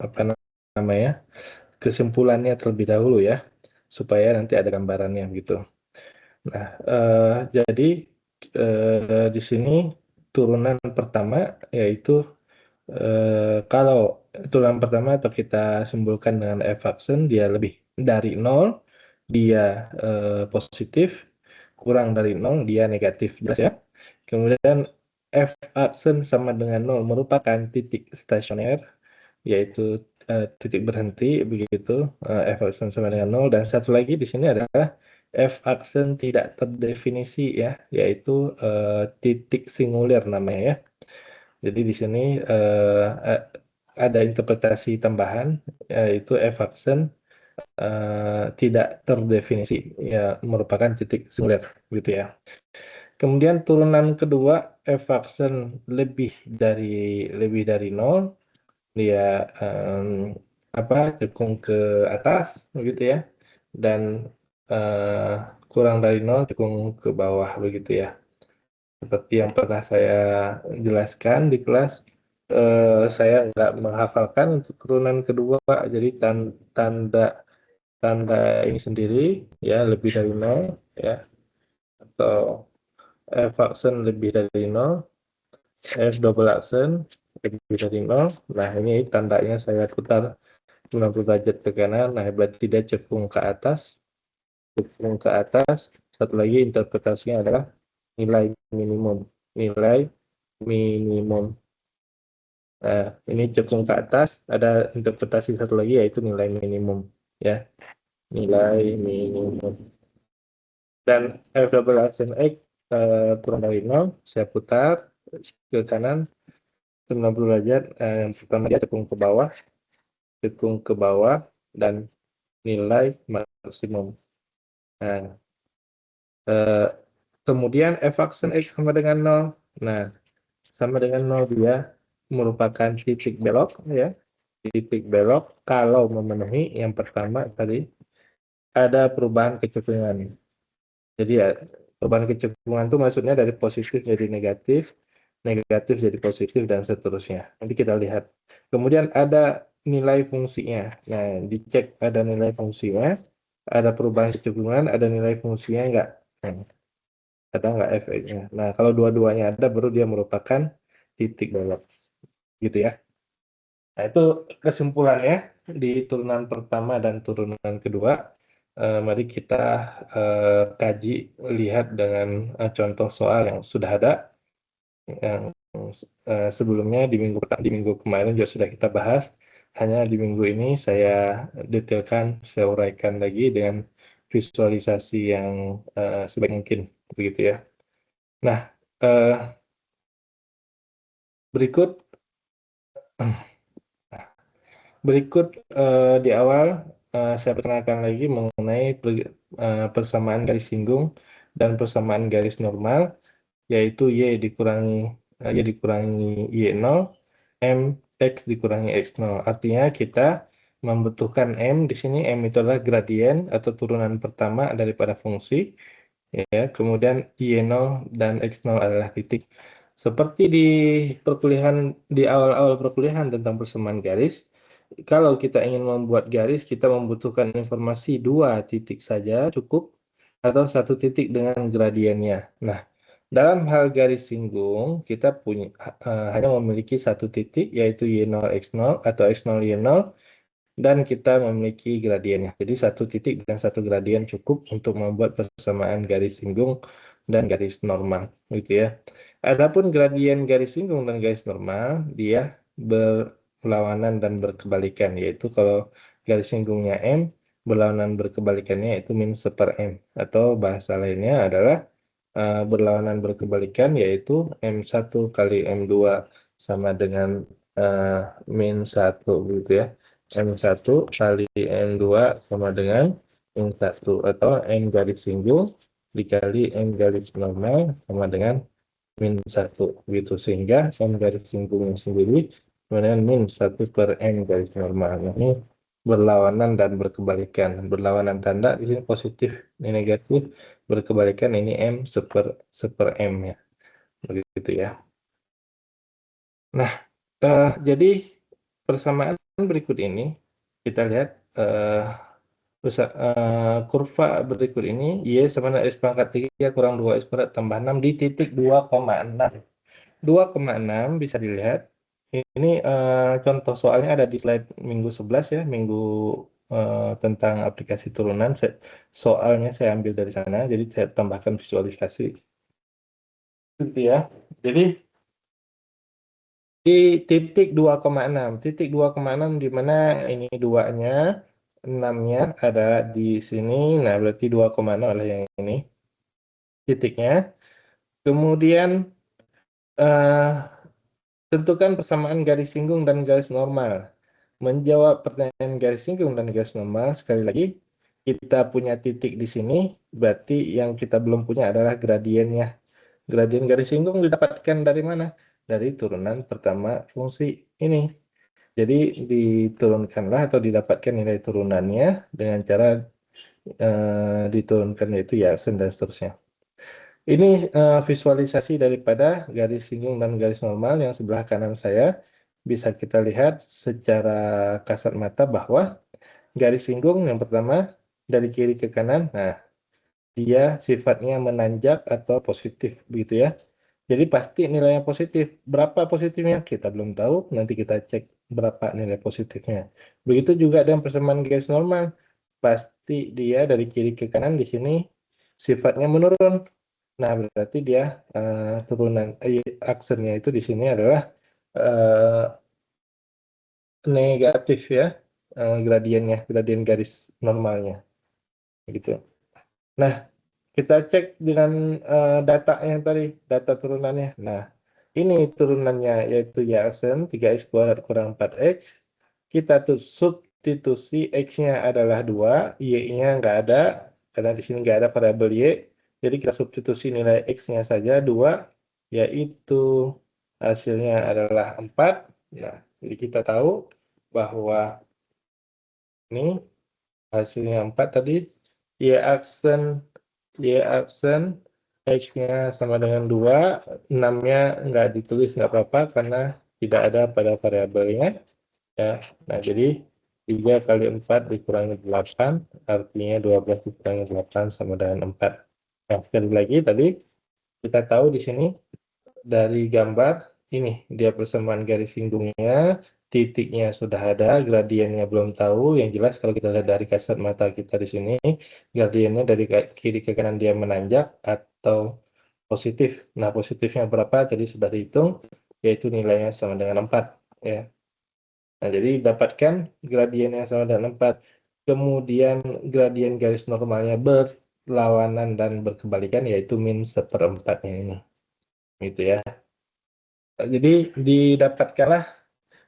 apa namanya, kesimpulannya terlebih dahulu ya, supaya nanti ada gambarannya gitu. Nah, jadi di sini turunan pertama yaitu kalau turunan pertama atau kita simpulkan dengan f aksen dia lebih dari 0, dia positif, kurang dari 0 dia negatif, jelas ya. Kemudian f aksen sama dengan 0 merupakan titik stasioner, yaitu titik berhenti begitu, f aksen sama dengan 0. Dan satu lagi di sini adalah f aksen tidak terdefinisi ya, yaitu titik singulir namanya ya. Jadi di sini ada interpretasi tambahan, yaitu f aksen tidak terdefinisi ya, merupakan titik singulir gitu ya. Kemudian turunan kedua, f aksen lebih dari 0, dia apa, cekung ke atas begitu ya, dan eh, kurang dari 0 cekung ke bawah begitu ya. Seperti yang pernah saya jelaskan di kelas, saya nggak menghafalkan untuk turunan kedua, jadi tanda tanda ini sendiri ya, lebih dari 0 ya, atau f aksen lebih dari 0, f double aksen lebih dari 0. Nah, ini tandanya saya putar 90 derajat ke kanan, nah berarti dia cekung ke atas. Cekung ke atas, satu lagi interpretasinya adalah nilai minimum. Nilai minimum. Nah, ini cekung ke atas, ada interpretasi satu lagi yaitu nilai minimum. Ya, nilai minimum. Dan f double aksen x kurang dari 0, saya putar ke kanan 90 derajat. Yang pertama dia cekung ke bawah, dan nilai maksimum. Nah, kemudian f aksen x sama dengan 0. Nah, sama dengan 0 dia merupakan titik belok ya. Titik belok kalau memenuhi yang pertama tadi, ada perubahan kecekungan. Jadi ya, perubahan kecekungan itu maksudnya dari positif jadi negatif, negatif jadi positif, dan seterusnya. Nanti kita lihat. Kemudian ada nilai fungsinya. Nah, dicek ada nilai fungsinya, ada perubahan kecekungan, ada nilai fungsinya enggak. Nah, ada nggak efeknya. Nah, kalau dua-duanya ada, baru dia merupakan titik belok. Gitu ya. Nah, itu kesimpulannya di turunan pertama dan turunan kedua. Mari kita kaji, lihat dengan contoh soal yang sudah ada, yang sebelumnya di minggu kemarin juga sudah kita bahas. Hanya di minggu ini saya detailkan, saya uraikan lagi dengan visualisasi yang sebaik mungkin, begitu ya. Nah, eh, berikut Berikut di awal saya perkenalkan lagi mengenai persamaan garis singgung dan persamaan garis normal, yaitu Y dikurangi Y0, M X dikurangi X0. Artinya kita membutuhkan M. Di sini M itu adalah gradien atau turunan pertama daripada fungsi, ya. Kemudian Y0 dan X0 adalah titik. Seperti di awal-awal perkuliahan tentang persamaan garis, kalau kita ingin membuat garis, kita membutuhkan informasi dua titik saja cukup, atau satu titik dengan gradiennya. Nah, dalam hal garis singgung, kita hanya memiliki satu titik, yaitu Y0 X0 atau X0 Y0, dan kita memiliki gradiennya. Jadi satu titik dan satu gradien cukup untuk membuat persamaan garis singgung dan garis normal, gitu ya. Adapun gradien garis singgung dan garis normal, dia berlawanan dan berkebalikan, yaitu kalau garis singgungnya M, berlawanan berkebalikannya yaitu min seper M, atau bahasa lainnya adalah berlawanan berkebalikan, yaitu M1 kali M2 sama dengan uh, min 1, gitu ya. M1 kali M2 sama dengan min 1, atau M garis singgung dikali M garis normal sama dengan min 1, gitu. Sehingga M garis singgungnya sendiri dengan min 1 per M garis normal. Nah, ini berlawanan dan berkebalikan. Berlawanan tanda di sini positif, ini negatif, berkebalikan ini M seper M ya. Begitu ya. Nah, jadi persamaan berikut ini, kita lihat kurva berikut ini, Y sama dengan X pangkat 3 kurang 2X kuadrat tambah 6 di titik 2,6. 2,6 bisa dilihat. Ini contoh soalnya ada di slide minggu 11 ya, minggu tentang aplikasi turunan. Soalnya saya ambil dari sana, jadi saya tambahkan visualisasi. Gitu ya. Jadi di titik 2,6. Titik 2,6 di mana ini duanya, 6-nya ada di sini. Nah, berarti 2,6 adalah yang ini titiknya. Kemudian eh, tentukan persamaan garis singgung dan garis normal. Menjawab pertanyaan garis singgung dan garis normal, sekali lagi, kita punya titik di sini, berarti yang kita belum punya adalah gradiennya. Gradien garis singgung didapatkan dari mana? Dari turunan pertama fungsi ini. Jadi diturunkanlah atau didapatkan nilai turunannya dengan cara diturunkan yaitu ya dan seterusnya. Ini visualisasi daripada garis singgung dan garis normal yang sebelah kanan saya. Bisa kita lihat secara kasat mata bahwa garis singgung yang pertama dari kiri ke kanan, nah dia sifatnya menanjak atau positif begitu ya. Jadi pasti nilainya positif. Berapa positifnya? Kita belum tahu. Nanti kita cek berapa nilai positifnya. Begitu juga dengan persamaan garis normal. Pasti dia dari kiri ke kanan di sini sifatnya menurun. Nah, berarti dia turunan aksennya itu di sini adalah eh, negatif ya, gradiennya, gradien garis normalnya, gitu. Nah, kita cek dengan data yang tadi, data turunannya. Nah, ini turunannya yaitu y aksen 3x kuadrat kurang 4x. Kita tuh substitusi x-nya adalah 2, y-nya nggak ada, karena di sini nggak ada variabel y. Jadi kita substitusi nilai x-nya saja 2, yaitu hasilnya adalah 4. Nah, jadi kita tahu bahwa ini hasilnya 4 tadi, y aksen Y aksen X-nya sama dengan 2, 6-nya nggak ditulis nggak apa-apa karena tidak ada pada variabelnya. Ya. Nah, jadi 3 kali 4 dikurangi 8, artinya 12 dikurangi 8 sama dengan 4. Nah, sekali lagi tadi kita tahu di sini dari gambar ini dia persamaan garis singgungnya, titiknya sudah ada, gradiennya belum tahu. Yang jelas kalau kita lihat dari kasat mata kita di sini, gradiennya dari kiri ke kanan dia menanjak atau positif. Nah, positifnya berapa? Tadi sudah dihitung, yaitu nilainya sama dengan 4. Ya. Nah, jadi dapatkan gradien yang sama dengan 4. Kemudian gradien garis normalnya berlawanan dan berkebalikan, yaitu min seperempatnya ini. Gitu ya. Jadi didapatkanlah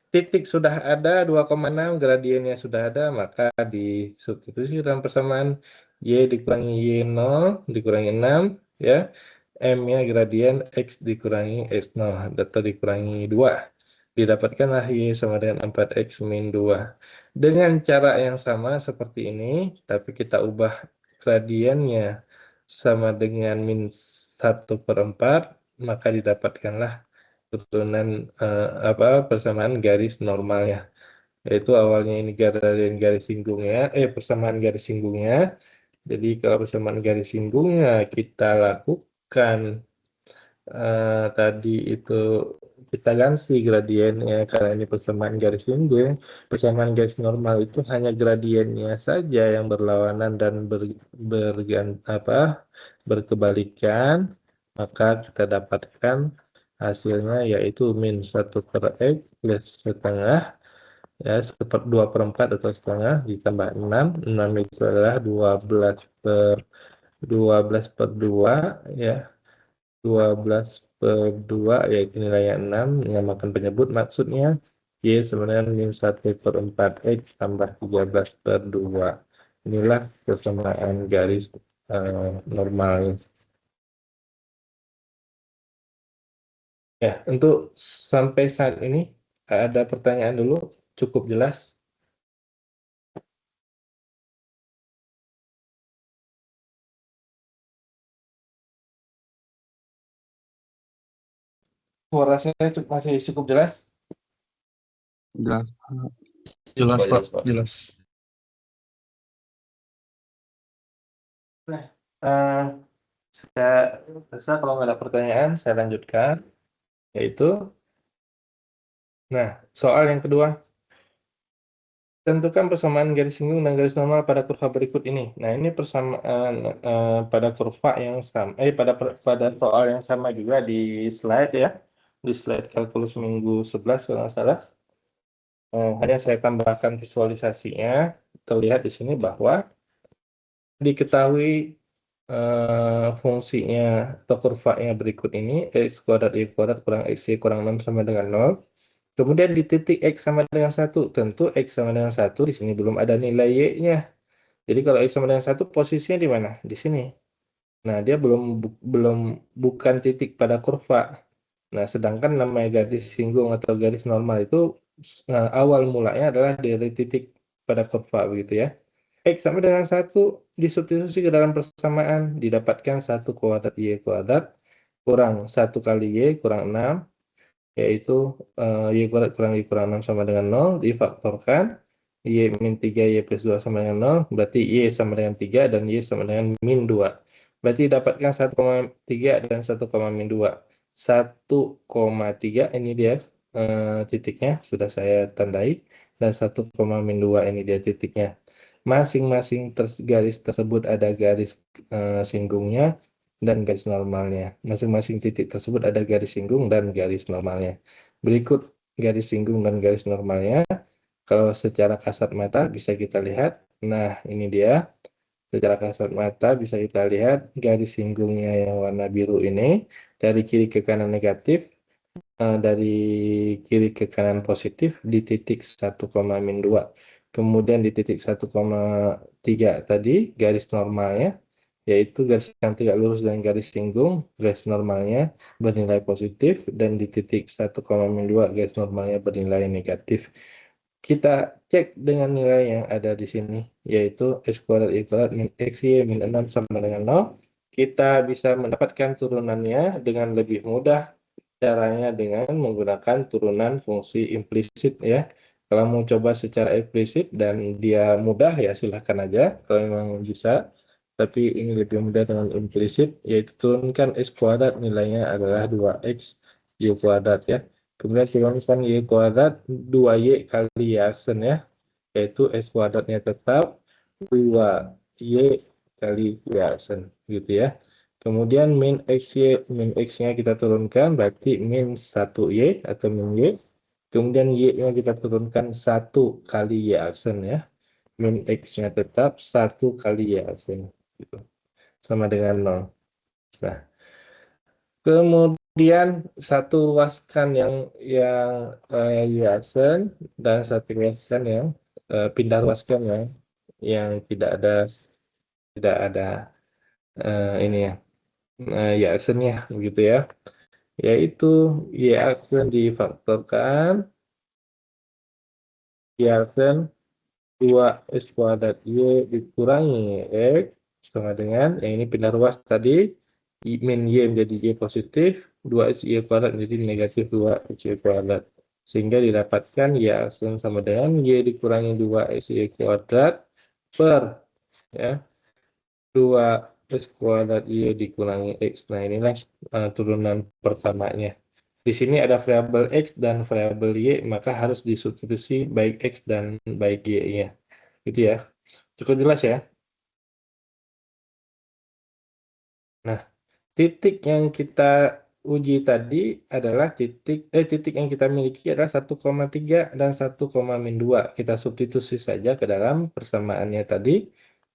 titik sudah ada 2,6, gradiennya sudah ada, maka disubstitusi dalam persamaan Y dikurangi Y0 dikurangi 6, ya. M-nya gradien X dikurangi X0 atau dikurangi 2. Didapatkanlah Y sama dengan 4X min 2. Dengan cara yang sama seperti ini, tapi kita ubah gradiennya sama dengan min 1/4, maka didapatkanlah turunan persamaan garis normalnya, yaitu awalnya ini garis singgungnya, persamaan garis singgungnya. Jadi kalau persamaan garis singgungnya kita lakukan tadi itu kita ganti gradiennya karena ini persamaan garis singgung. Persamaan garis normal itu hanya gradiennya saja yang berlawanan dan berkebalikan, maka kita dapatkan hasilnya yaitu min 1/x plus setengah, ya, 2/4 atau setengah ditambah 6. 6 itu adalah 12/2, ya, 12/2 yaitu nilainya 6, menyamakan penyebut maksudnya. Y sebenarnya min 1/4x tambah 13/2. Inilah persamaan garis normal. Ya, untuk sampai saat ini ada pertanyaan dulu, cukup jelas. Suara saya masih cukup jelas. Jelas. Jelas, Pak. Jelas. Nah, saya rasa kalau nggak ada pertanyaan, saya lanjutkan. Yaitu, nah, soal yang kedua, tentukan persamaan garis singgung dan garis normal pada kurva berikut ini. Nah, ini persamaan pada kurva yang sama, pada soal yang sama juga di slide ya, di slide kalkulus minggu 11 kalau nggak salah. Hanya saya tambahkan visualisasinya. Terlihat di sini bahwa diketahui fungsinya atau kurvanya berikut ini, x kuadrat y kuadrat kurang x y kurang 6 sama dengan 0. Kemudian di titik x sama dengan 1, tentu x sama dengan 1 di sini belum ada nilai y-nya. Jadi kalau x sama dengan 1 posisinya di mana? Di sini. Nah, dia belum bukan titik pada kurva. Nah, sedangkan namanya garis singgung atau garis normal itu awal mulanya adalah dari titik pada kurva begitu ya. X sama dengan 1 disubstitusi ke dalam persamaan, didapatkan 1 kuadrat y kuadrat kurang 1 kali y kurang 6, yaitu y kuadrat kurang y kurang 6 sama dengan 0, difaktorkan y min 3 y plus 2 sama dengan 0, berarti y sama dengan 3 dan y sama dengan min 2. Berarti dapatkan 1,3 dan 1, min 2. 1,3 ini dia titiknya, sudah saya tandai, dan 1, min 2 ini dia titiknya. Masing-masing garis tersebut ada garis singgungnya dan garis normalnya. Masing-masing titik tersebut ada garis singgung dan garis normalnya. Berikut garis singgung dan garis normalnya. Kalau secara kasat mata bisa kita lihat. Nah, ini dia. Secara kasat mata bisa kita lihat garis singgungnya yang warna biru ini dari kiri ke kanan negatif, dari kiri ke kanan positif di titik 1, min 2. Kemudian di titik 1,3 tadi garis normalnya, yaitu garis yang tidak lurus dan garis singgung, garis normalnya bernilai positif, dan di titik 1, min 2 garis normalnya bernilai negatif. Kita cek dengan nilai yang ada di sini, yaitu x kuadrat y kuadrat min xy min 6 sama dengan 0. Kita bisa mendapatkan turunannya dengan lebih mudah. Caranya dengan menggunakan turunan fungsi implisit ya. Kalau mau coba secara implisit dan dia mudah ya silahkan aja kalau memang bisa. Tapi ini lebih mudah dengan implisit, yaitu turunkan x kuadrat nilainya adalah 2x y kuadrat ya. Kemudian turunkan y kuadrat 2y kali y aksen ya, yaitu x kuadratnya tetap 2y kali y aksen gitu ya. Kemudian min x-nya kita turunkan, berarti min 1y atau min y. Kemudian y-nya kita turunkan 1 kali y aksen ya. Min x-nya tetap 1 kali y aksen. Gitu. Sama dengan 0. Nah, kemudian satu ruaskan yang y aksen dan satu ruaskan yang pindah ruaskan yang tidak ada ini ya. Y aksennya begitu ya. Yaitu y aksen difaktorkan y aksen 2x kuadrat y dikurangi x sama dengan yang ini pindah ruas tadi min y menjadi y positif, 2x y kuadrat menjadi negatif 2x y kuadrat, sehingga didapatkan y aksen sama dengan y dikurangi 2x y kuadrat per ya 2x kuadrat y dikurangi x. Nah, inilah turunan pertamanya. Di sini ada variabel x dan variabel y, maka harus disubstitusi baik x dan baik y-nya. Gitu ya. Cukup jelas ya. Nah, titik yang kita uji tadi adalah titik yang kita miliki adalah 1,3 dan 1, min 2. Kita substitusi saja ke dalam persamaannya tadi.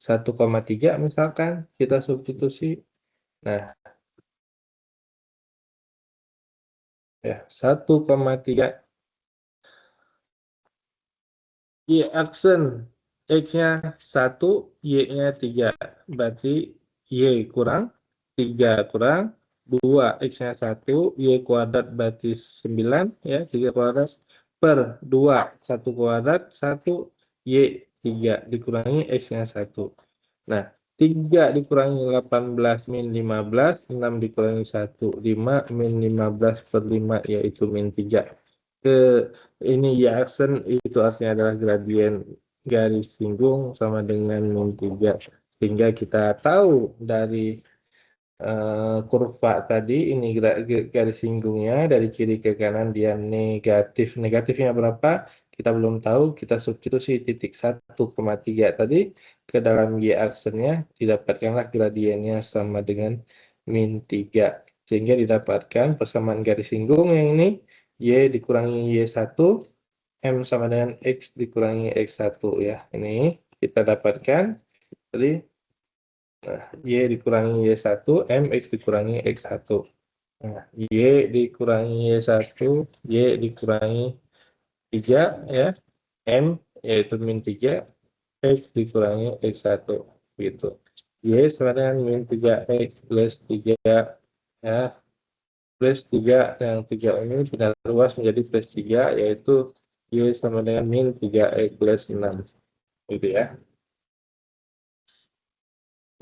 1,3 misalkan kita substitusi. Nah, ya 1,3 y aksen x-nya 1, y-nya 3. Berarti y kurang 3 kurang 2, x-nya 1, y kuadrat berarti 9 ya, 3 kuadrat per 2, 1 kuadrat 1, y 3 dikurangi x-nya 1. Nah, 3 dikurangi 18 min 15, 6 dikurangi 1, 5 min 15 per 5 yaitu min 3. ke ini y aksen itu artinya adalah gradien garis singgung sama dengan min 3. Sehingga kita tahu dari kurva tadi ini garis singgungnya dari kiri ke kanan dia negatif. Negatifnya berapa? Kita belum tahu. Kita substitusi titik 1,3 tadi ke dalam y aksennya, didapatkanlah gradiennya sama dengan min 3. Sehingga didapatkan persamaan garis singgung yang ini y dikurangi y1, m sama dengan x dikurangi x1 ya. Ini kita dapatkan jadi y dikurangi y1, m x dikurangi x1. Nah, y dikurangi y1, y dikurangi 3 ya, m yaitu min 3, x dikurangi x1 gitu. Y sama dengan min 3x plus 3 ya, plus 3 yang 3 ini pindah luas menjadi plus 3 yaitu y sama dengan min 3x plus 6 gitu ya.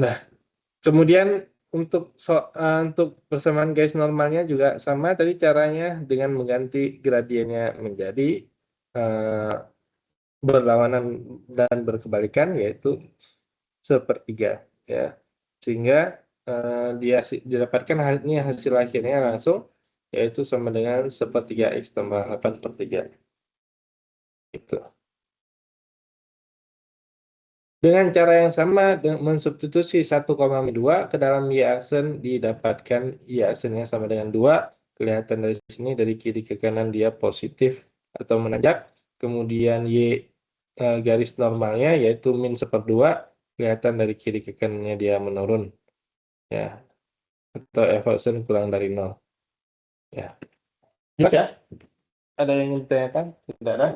Nah, kemudian untuk persamaan garis normalnya juga sama tadi caranya dengan mengganti gradiennya menjadi uh, berlawanan dan berkebalikan yaitu sepertiga ya. Sehingga dia didapatkan hasil akhirnya langsung yaitu sama dengan sepertiga x tambah 8/3 itu. Dengan cara yang sama, mensubstitusi 1,2 ke dalam y aksen didapatkan y aksennya sama dengan 2. Kelihatan dari sini, dari kiri ke kanan dia positif atau menanjak. Kemudian y garis normalnya yaitu min 1/2. Kelihatan dari kiri ke kanannya dia menurun. Ya, atau f aksen kurang dari 0. Ya. Jelas ya? Ada yang ingin ditanyakan? Tidak ada?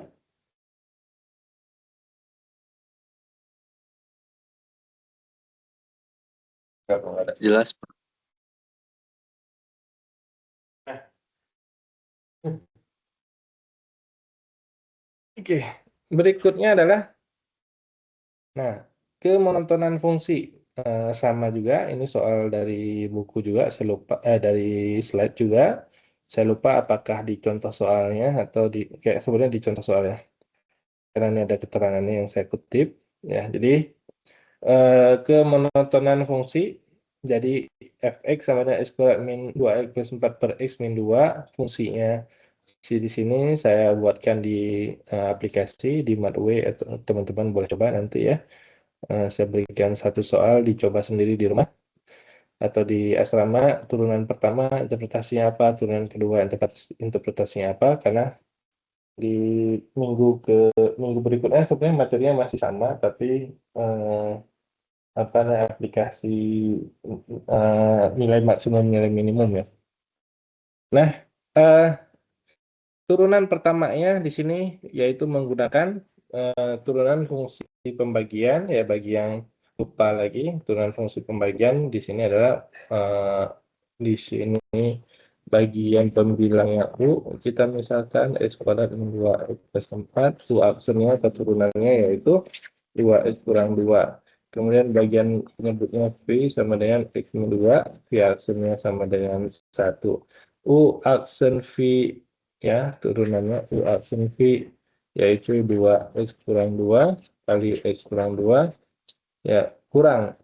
Tidak ada. Jelas, Pak. Oke, berikutnya adalah kemonotonan fungsi. Sama juga, ini soal dari buku juga, saya lupa, dari slide juga. Saya lupa apakah di contoh soalnya atau kayak sebenarnya di contoh soalnya. Karena ini ada keterangannya yang saya kutip. Ya, jadi kemonotonan fungsi, jadi fx sama dengan x kuadrat min 2x plus 4 per x min 2, fungsinya di sini saya buatkan di aplikasi di MathW, atau teman-teman boleh coba nanti ya. Saya berikan satu soal dicoba sendiri di rumah atau di asrama. Turunan pertama interpretasinya apa, turunan kedua interpretasinya apa, karena di minggu berikutnya sebenarnya materinya masih sama, tapi aplikasi nilai maksimum nilai minimum ya. Nah, turunan pertamanya di sini yaitu menggunakan turunan fungsi pembagian ya. Bagi yang lupa lagi, turunan fungsi pembagian di sini adalah di sini bagian pembilangnya U, kita misalkan x kuadrat min 2x plus 4, U aksennya keturunannya yaitu 2x kurang 2. Kemudian bagian penyebutnya V sama dengan x min 2, V aksennya sama dengan 1. U aksen V ya, turunannya U aksen V yaitu 2x kurang 2 kali x kurang 2 ya, kurang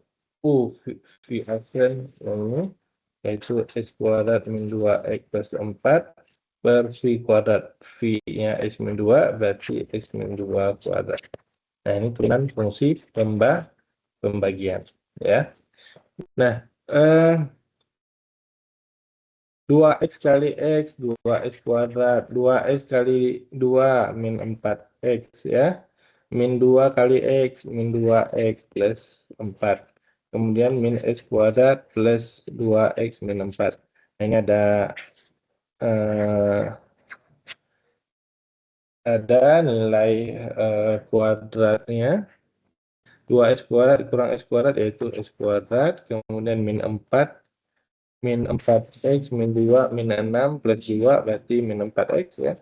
U V aksen ini yaitu x kuadrat min 2x plus 4 per V kuadrat. V-nya x min 2 berarti x min 2 kuadrat. Nah, ini turunan fungsi pembagian ya. Nah, 2x kali x, 2x kuadrat, 2x kali 2 min 4x ya. Min 2 kali x, min 2x plus 4. Kemudian min x kuadrat plus 2x min 4. Nah, ini ada nilai kuadratnya. 2x kuadrat kurang x kuadrat yaitu x kuadrat. Kemudian min 4. Min 4x, min 2, min 6, plus 2 berarti min 4x ya.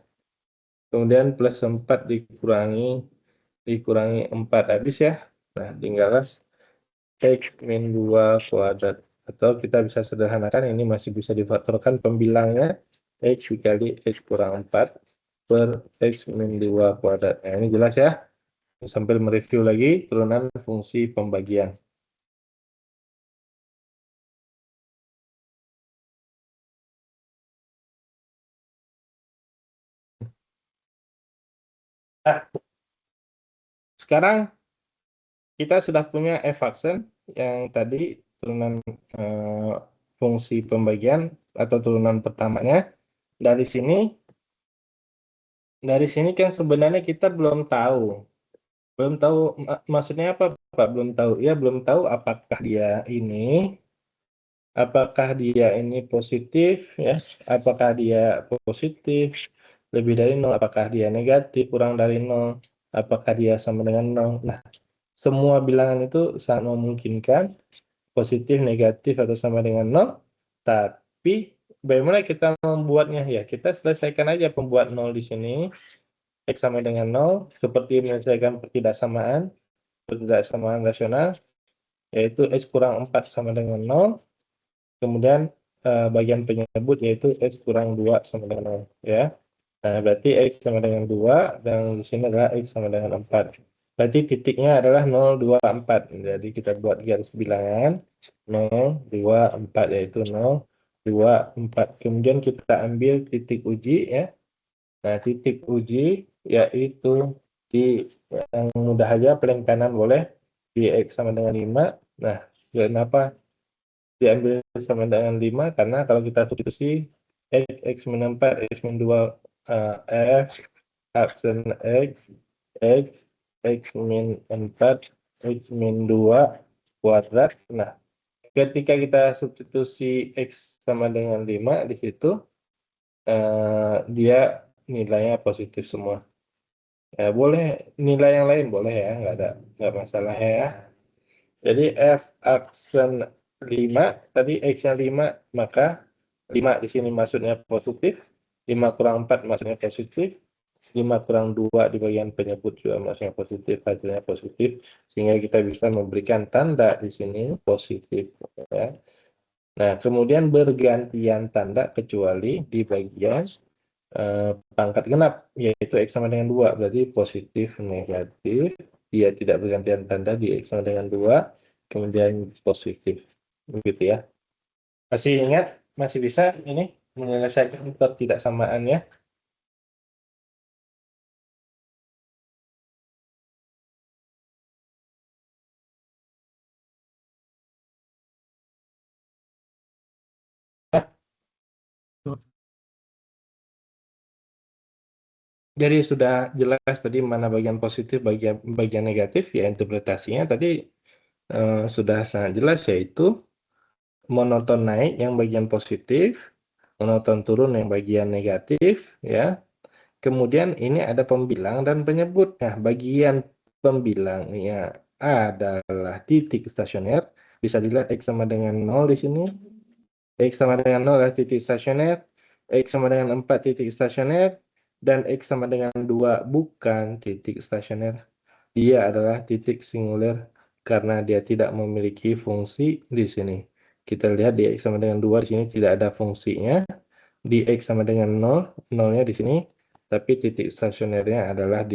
Kemudian plus 4 dikurangi 4 habis ya. Nah, tinggallah x min 2 kuadrat. Atau kita bisa sederhanakan, ini masih bisa difaktorkan pembilangnya x dikali x kurang 4. per X min 2 kuadrat. Nah, ini jelas ya. Sambil mereview lagi turunan fungsi pembagian. Nah, sekarang kita sudah punya f-aksen yang tadi turunan fungsi pembagian atau turunan pertamanya. Dari sini kan sebenarnya kita belum tahu. Belum tahu maksudnya apa, Pak? Belum tahu. Ya, belum tahu apakah dia ini positif ya, apakah dia positif lebih dari 0, apakah dia negatif kurang dari 0, apakah dia sama dengan 0. Nah, semua bilangan itu sangat memungkinkan positif, negatif, atau sama dengan 0. Tapi bagaimana kita membuatnya? Ya, kita selesaikan aja pembuat 0 di sini. X sama dengan 0, seperti menyelesaikan pertidaksamaan rasional, yaitu X kurang 4 sama dengan 0. Kemudian bagian penyebut yaitu X kurang 2 sama dengan 0. Ya. Nah, berarti X sama dengan 2, dan di sini adalah X sama dengan 4. Berarti titiknya adalah 0, 2, 4. Jadi kita buat garis bilangan 0, 2, 4, yaitu 0, 2, 4. Kemudian kita ambil titik uji ya. Nah, titik uji yaitu di yang mudah aja paling kanan boleh di X sama dengan 5. Nah, kenapa diambil sama dengan 5? Karena kalau kita substitusi X min 4, X min 2, F, aksen X, X, X min 4, X min 2 kuadrat. Nah, ketika kita substitusi X sama dengan 5 di situ, dia nilainya positif semua. Ya, boleh nilai yang lain boleh ya, nggak masalah ya. Jadi F aksen 5, tadi X-nya 5, maka 5 di sini maksudnya positif, 5 kurang 4 maksudnya positif, 5 kurang 2 di bagian penyebut juga maksudnya positif, hasilnya positif, sehingga kita bisa memberikan tanda di sini positif. Ya. Nah, kemudian bergantian tanda kecuali di bagian pangkat genap, yaitu X sama dengan 2, berarti positif, negatif, dia tidak bergantian tanda di X sama dengan 2, kemudian positif, begitu ya. Masih ingat, masih bisa ini menyelesaikan ketidaksamaan ya. Jadi sudah jelas tadi mana bagian positif, bagian negatif, ya interpretasinya tadi sudah sangat jelas, yaitu monoton naik yang bagian positif, monoton turun yang bagian negatif, ya. Kemudian ini ada pembilang dan penyebut. Nah, bagian pembilangnya adalah titik stasioner. Bisa dilihat X sama dengan 0 di sini. X sama dengan 0 adalah titik stasioner. X sama dengan 4 titik stasioner. Dan X sama dengan 2 bukan titik stasioner. Dia adalah titik singuler karena dia tidak memiliki fungsi di sini. Kita lihat di X sama dengan 2 di sini tidak ada fungsinya. Di X sama dengan 0, 0-nya di sini, tapi titik stasionernya adalah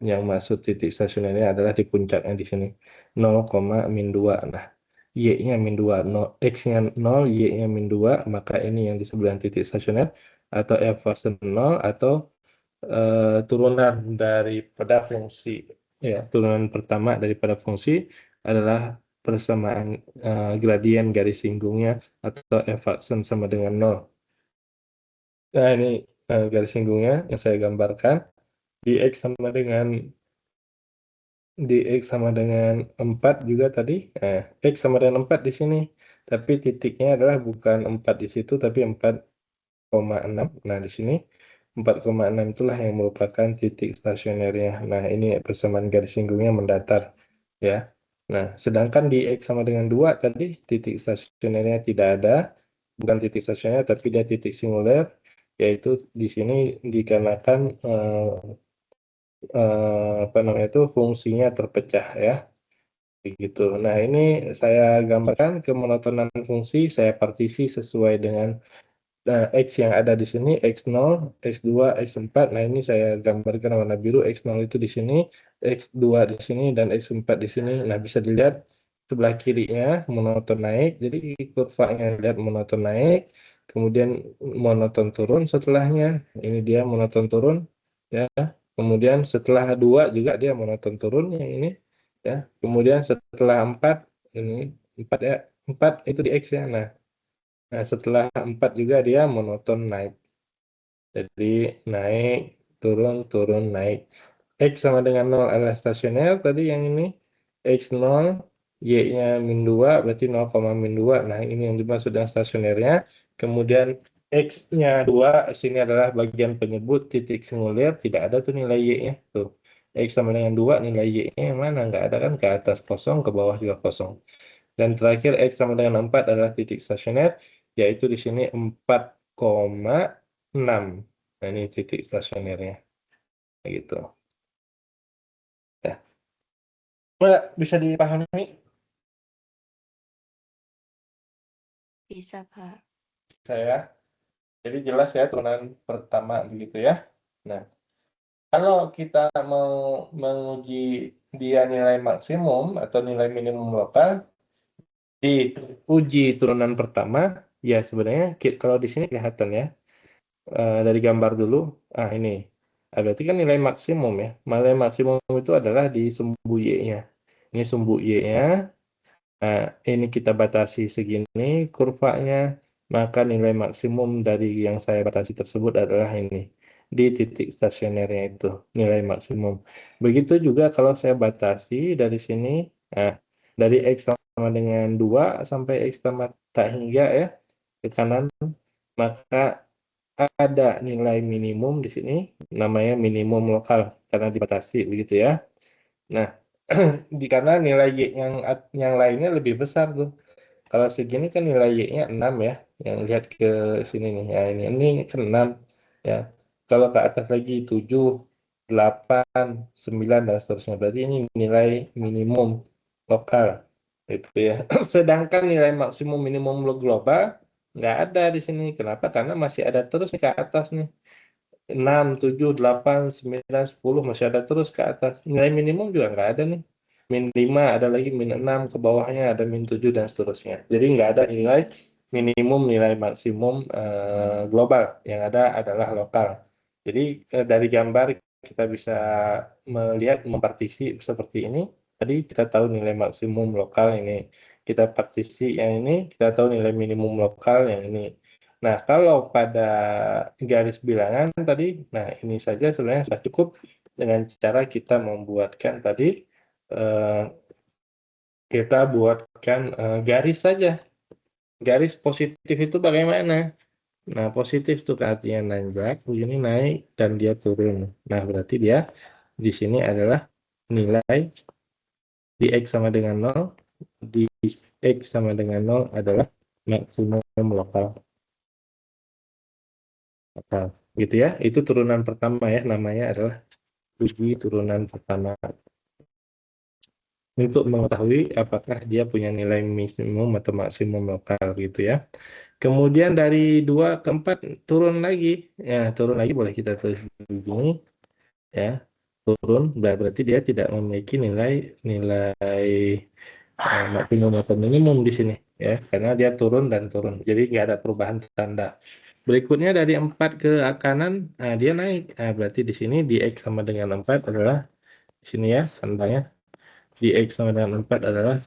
yang maksud titik stasionernya adalah di puncaknya di sini, 0, min 2. Nah, Y-nya min 2, X-nya 0, Y-nya min 2, maka ini yang di sebelah titik stasioner, atau F fase 0, atau turunan daripada fungsi, ya, turunan pertama daripada fungsi adalah persamaan gradien garis singgungnya, atau F aksen sama dengan 0. Nah, ini garis singgungnya yang saya gambarkan. Di X sama dengan di X sama dengan 4 juga tadi. X sama dengan 4 di sini. Tapi titiknya adalah bukan 4 di situ, tapi 4,6. Nah, di sini 4,6 itulah yang merupakan titik stasionernya. Nah, ini persamaan garis singgungnya mendatar. Ya. Nah, sedangkan di X sama dengan 2 tadi, titik stasionernya tidak ada. Bukan titik stasioner, tapi dia titik singuler, yaitu di sini dikarenakan apa namanya itu fungsinya terpecah ya, begitu. Nah, ini saya gambarkan kemonotonan fungsi, saya partisi sesuai dengan X yang ada di sini, X0, X2, X4. Nah, ini saya gambarkan warna biru, X0 itu di sini, X2 di sini, dan X4 di sini. Nah, bisa dilihat sebelah kirinya monoton naik, jadi kurvanya lihat monoton naik, kemudian monoton turun setelahnya. Ini dia monoton turun, ya. Kemudian setelah 2 juga dia monoton turun, yang ini, ya. Kemudian setelah 4, ini 4 ya, 4 itu di X ya. Nah, setelah 4 juga dia monoton naik. Jadi naik, turun, turun, naik. X sama dengan 0 adalah stasioner. Tadi yang ini X0, Y-nya min 2, berarti 0, min 2. Nah, ini yang dimaksud dengan stasionernya. Kemudian X-nya 2, sini adalah bagian penyebut titik singulir. Tidak ada tuh nilai Y-nya. Tuh. X sama dengan 2, nilai Y-nya yang mana? Nggak ada kan? Ke atas kosong, ke bawah juga kosong. Dan terakhir X sama dengan 4 adalah titik stasioner, yaitu di sini 4,6. Nah, ini titik stasionernya. Gitu. Ya. Mbak, bisa dipahami Bisa, Pak. saya? Jadi jelas ya turunan pertama begitu ya. Nah, kalau kita mau menguji dia nilai maksimum atau nilai minimum lokal, di uji turunan pertama, ya sebenarnya kalau di sini kelihatan ya, dari gambar dulu. Ini. Berarti kan nilai maksimum ya. Nilai maksimum itu adalah di sumbu Y-nya. Ini sumbu Y-nya. Nah, ini kita batasi segini kurvanya. Maka nilai maksimum dari yang saya batasi tersebut adalah ini. Di titik stasionernya itu. Nilai maksimum. Begitu juga kalau saya batasi dari sini. Nah, dari X sama dengan 2 sampai X sama tak hingga ya. Ke kanan. Maka ada nilai minimum di sini, namanya minimum lokal karena dibatasi begitu ya. Nah, karena nilai Y yang lainnya lebih besar tuh. Kalau segini kan nilai Y-nya 6 ya. Yang lihat ke sini nih. Ya, ini kan 6 ya. Kalau ke atas lagi 7, 8, 9 dan seterusnya. Berarti ini nilai minimum lokal. Itu ya. Sedangkan nilai maksimum minimum global nggak ada di sini. Kenapa? Karena masih ada terus ke atas nih. 6, 7, 8, 9, 10 masih ada terus ke atas. Nilai minimum juga nggak ada nih. Min 5 ada lagi, min 6 ke bawahnya ada min 7 dan seterusnya. Jadi nggak ada nilai minimum, nilai maksimum global. Yang ada adalah lokal. Jadi dari gambar kita bisa melihat mempartisi seperti ini. Tadi kita tahu nilai maksimum lokal ini. Kita partisi yang ini, kita tahu nilai minimum lokal yang ini. Nah, kalau pada garis bilangan tadi, nah ini saja sebenarnya sudah cukup dengan cara kita membuatkan tadi, eh, kita buatkan garis saja. Garis positif itu bagaimana? Nah, positif itu artinya nanjak, begini naik, dan dia turun. Nah, berarti dia di sini adalah nilai di X sama dengan 0, di X sama dengan 0 adalah maksimum lokal. Gitu ya, itu turunan pertama ya, namanya adalah uji turunan pertama untuk mengetahui apakah dia punya nilai minimum atau maksimum lokal gitu ya. Kemudian dari 2 ke 4 turun lagi. Ya, turun lagi boleh kita tulis di sini ya. Turun berarti dia tidak memiliki nilai nilai maksimum atau minimum di sini ya, karena dia turun dan turun. Jadi nggak ada perubahan tanda. Berikutnya dari 4 ke kanan, nah dia naik. Nah, berarti di sini di X sama dengan 4 adalah di sini ya, tandanya di X sama dengan 4 adalah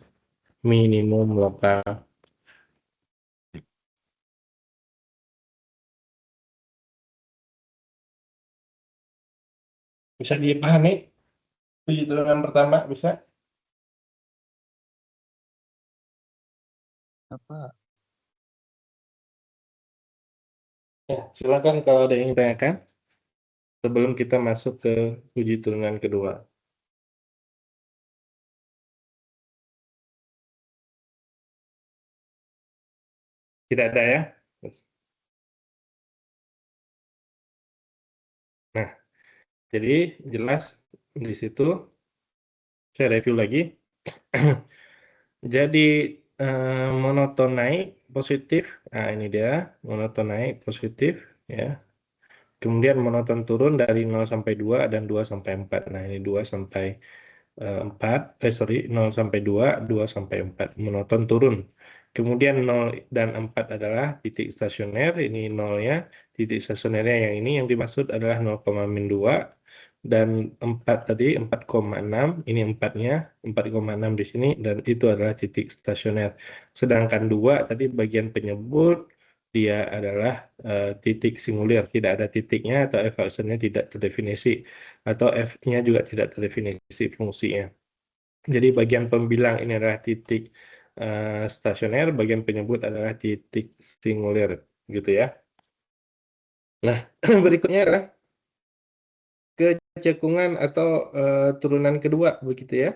minimum lokal. Bisa dipahami? Uji turunan pertama bisa? Apa? Ya, silakan kalau ada yang ingin ditanyakan sebelum kita masuk ke uji turunan kedua. Tidak ada ya? Nah, jadi jelas di situ saya review lagi. Jadi monoton naik positif, nah ini dia, monoton naik positif, ya. Kemudian monoton turun dari 0 sampai 2 dan 2 sampai 4. Nah, ini 2 sampai 4, sorry, 0 sampai 2, 2 sampai 4, monoton turun. Kemudian 0 dan 4 adalah titik stasioner, ini 0-nya, titik stasionernya yang ini yang dimaksud adalah 0,-2, dan 4 tadi 4,6, ini 4-nya, 4,6 di sini, dan itu adalah titik stasioner. Sedangkan 2 tadi bagian penyebut, dia adalah titik singulir, tidak ada titiknya atau f-aksennya tidak terdefinisi, atau f-nya juga tidak terdefinisi fungsinya. Jadi bagian pembilang ini adalah titik stasioner, bagian penyebut adalah titik singulir, gitu ya. Nah, berikutnya adalah kecekungan atau turunan kedua, begitu ya.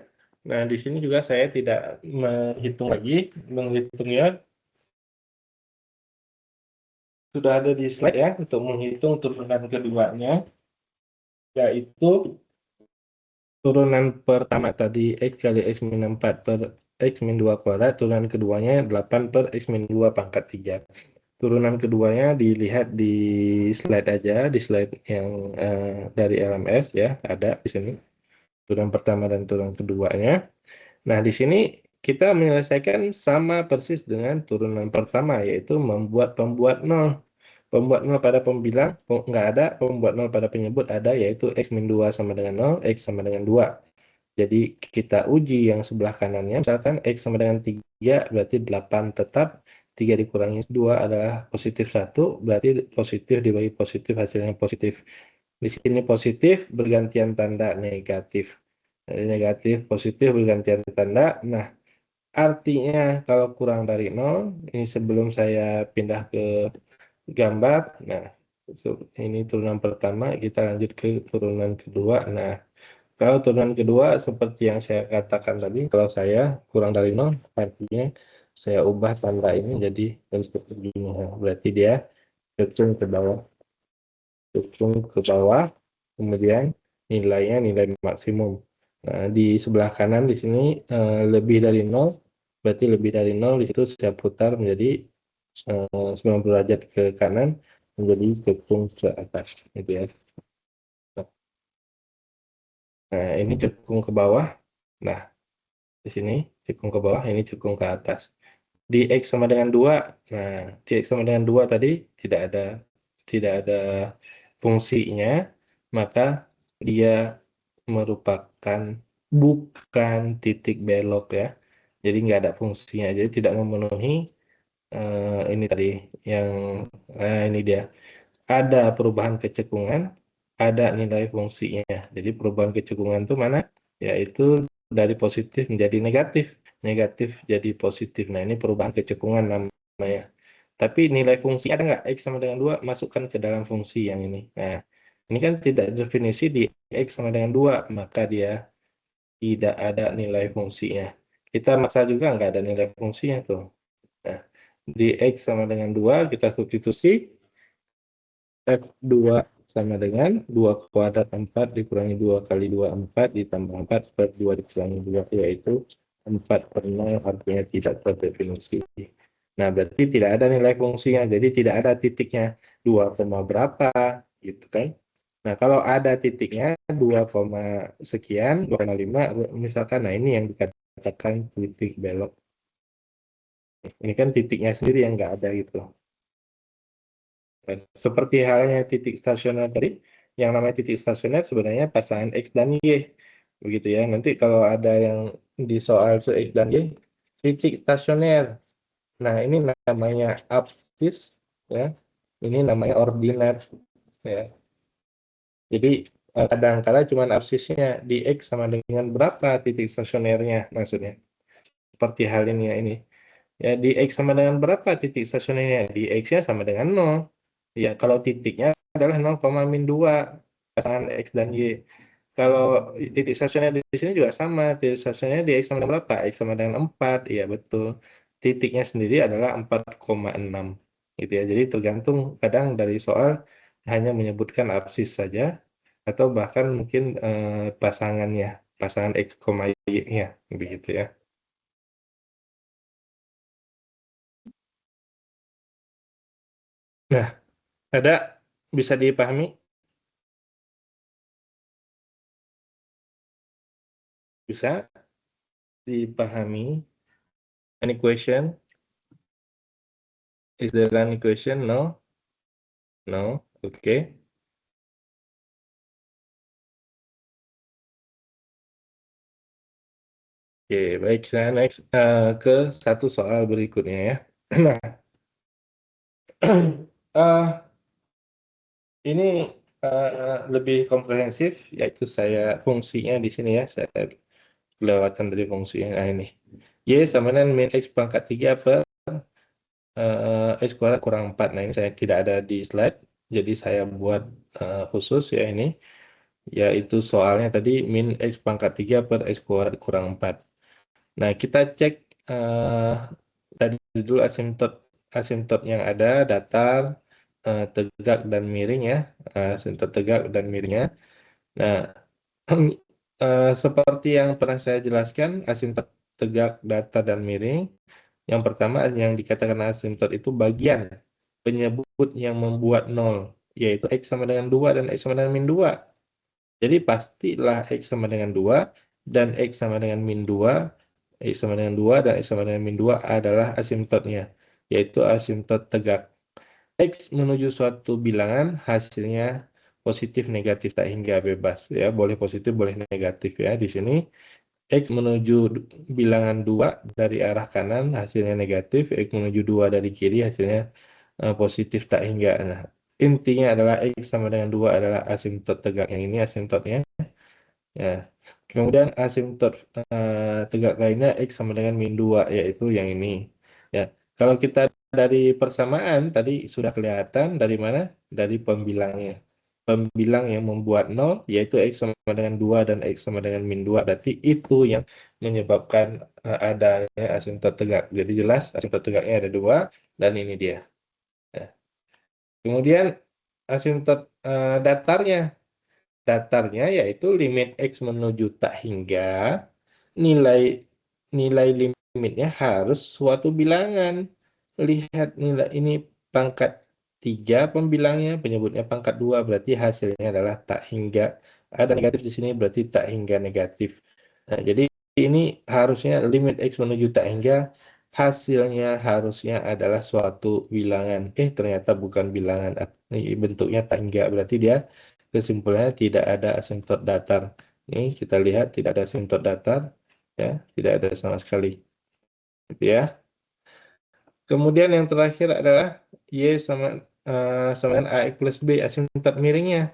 Nah, di sini juga saya tidak menghitungnya sudah ada di slide ya untuk menghitung turunan keduanya, yaitu turunan pertama tadi X kali X min 4 per X min 2 kuadrat, turunan keduanya 8 per X min 2 pangkat 3. Turunan keduanya dilihat di slide aja, di slide yang dari LMS ya, ada di sini. Turunan pertama dan turunan keduanya. Nah, di sini kita menyelesaikan sama persis dengan turunan pertama, yaitu membuat pembuat 0. Pembuat 0 pada pembilang nggak ada, pembuat 0 pada penyebut ada, yaitu X min 2 sama dengan 0, X sama dengan 2. Jadi kita uji yang sebelah kanannya, misalkan X sama dengan 3, berarti 8 tetap, 3 dikurangi 2 adalah positif 1, berarti positif dibagi positif hasilnya positif. Di sini positif bergantian tanda negatif. Jadi negatif, positif bergantian tanda. Nah, artinya kalau kurang dari 0, ini sebelum saya pindah ke gambar, nah ini turunan pertama, kita lanjut ke turunan kedua. Nah, kalau turunan kedua, seperti yang saya katakan tadi, kalau saya kurang dari 0, artinya saya ubah tanda ini jadi seperti ini. Nah, berarti dia cenderung ke bawah, kemudian nilainya nilai maksimum. Nah, di sebelah kanan di sini lebih dari 0, berarti lebih dari 0, di situ saya putar menjadi 90 derajat ke kanan, menjadi cenderung ke atas. Gitu ya. Nah, ini cenderung ke bawah. Nah, di sini cekung ke bawah, ini cekung ke atas. Di X sama dengan 2, nah di X sama dengan 2 tadi tidak ada fungsinya, maka dia merupakan bukan titik belok ya. Jadi nggak ada fungsinya, jadi tidak memenuhi ini tadi yang ini dia. Ada perubahan kecekungan, ada nilai fungsinya. Jadi perubahan kecekungan itu mana? Yaitu dari positif menjadi negatif, negatif jadi positif. Nah, ini perubahan kecekungan namanya. Tapi nilai fungsi ada nggak? X sama dengan 2, masukkan ke dalam fungsi yang ini. Nah, ini kan tidak definisi di X sama dengan 2, maka dia tidak ada nilai fungsinya. Kita maksa juga nggak ada nilai fungsinya tuh. Nah, di X sama dengan 2, kita substitusi, F2 sama dengan 2 kuadrat 4 dikurangi 2 kali 2, 4 ditambah 4 per 2 dikurangi 2, yaitu 4 per 0, artinya tidak terdefinisi. Nah, berarti tidak ada nilai fungsinya, jadi tidak ada titiknya 2, berapa, gitu kan. Nah, kalau ada titiknya 2, sekian, 2,5, misalkan, nah ini yang dikatakan titik belok. Ini kan titiknya sendiri yang nggak ada gitu. Seperti halnya titik stasioner tadi, yang namanya titik stasioner sebenarnya pasangan X dan Y. Begitu ya. Nanti kalau ada yang di soal X dan Y, titik stasioner. Nah, ini namanya absis ya. Ini namanya ordinat ya. Jadi kadang-kala cuma absisnya di X sama dengan berapa titik stasionernya maksudnya. Seperti hal ini ya ini. Ya, di X sama dengan berapa titik stasionernya? Di X-nya sama dengan 0. Ya, kalau titiknya adalah 0,-2 pasangan X dan Y. Kalau titik stasioner di sini juga sama. Titik stasionernya di X sama dengan berapa? X sama dengan 4. Iya, betul. Titiknya sendiri adalah 4,6. Gitu ya. Jadi tergantung kadang dari soal hanya menyebutkan absis saja atau bahkan mungkin pasangannya, pasangan X, Y-nya begitu ya. Nah, ada bisa dipahami? Bisa dipahami? Any question? Is there any question? No? No? Okay. Oke, baik. Saya next ke satu soal berikutnya ya. Nah, ini lebih komprehensif, yaitu saya fungsinya di sini ya. Saya lewatkan dari fungsinya. Nah, ini. Y sama dengan min X pangkat 3 per X kuadrat kurang 4. Nah, ini saya tidak ada di slide. Jadi saya buat khusus ya ini. Yaitu soalnya tadi min X pangkat 3 per X kuadrat kurang 4. Nah, kita cek tadi dulu asimtot yang ada, datar, tegak, dan miring ya. Asimtot tegak dan miringnya. Nah, seperti yang pernah saya jelaskan, asimtot tegak, datar, dan miring. Yang pertama yang dikatakan asimtot itu bagian penyebut yang membuat nol, yaitu X sama dengan 2 dan X sama dengan min 2. Jadi pastilah X sama dengan 2 dan X sama dengan min 2, X sama dengan 2 dan X sama dengan min 2 adalah asimtotnya, yaitu asimtot tegak. X menuju suatu bilangan hasilnya positif, negatif, tak hingga bebas. Ya, boleh positif, boleh negatif ya. Di sini X menuju bilangan 2 dari arah kanan hasilnya negatif, X menuju 2 dari kiri hasilnya positif, tak hingga. Nah, intinya adalah X sama dengan 2 adalah asimtot tegak. Yang ini asimtotnya. Ya. Kemudian asimtot tegak lainnya X sama dengan min 2, yaitu yang ini. Ya. Kalau kita dari persamaan, tadi sudah kelihatan dari mana? Dari pembilangnya. Pembilang yang membuat 0, yaitu X sama dengan 2 dan X sama dengan min 2. Berarti itu yang menyebabkan adanya asimtot tegak. Jadi jelas asimtot tegaknya ada 2, dan ini dia. Ya. Kemudian asimtot datarnya. Datarnya yaitu limit X menuju tak hingga, nilai nilai limitnya harus suatu bilangan. Lihat nilai ini pangkat 3 pembilangnya, penyebutnya pangkat 2, berarti hasilnya adalah tak hingga. Ada negatif di sini berarti tak hingga negatif. Nah, jadi ini harusnya limit X menuju tak hingga, hasilnya harusnya adalah suatu bilangan. Ternyata bukan bilangan. Ini bentuknya tak hingga, berarti dia kesimpulannya tidak ada asimtot datar. Ini kita lihat tidak ada asimtot datar, ya, tidak ada sama sekali. Gitu ya. Kemudian yang terakhir adalah Y sama dengan AX plus B, asimtot miringnya.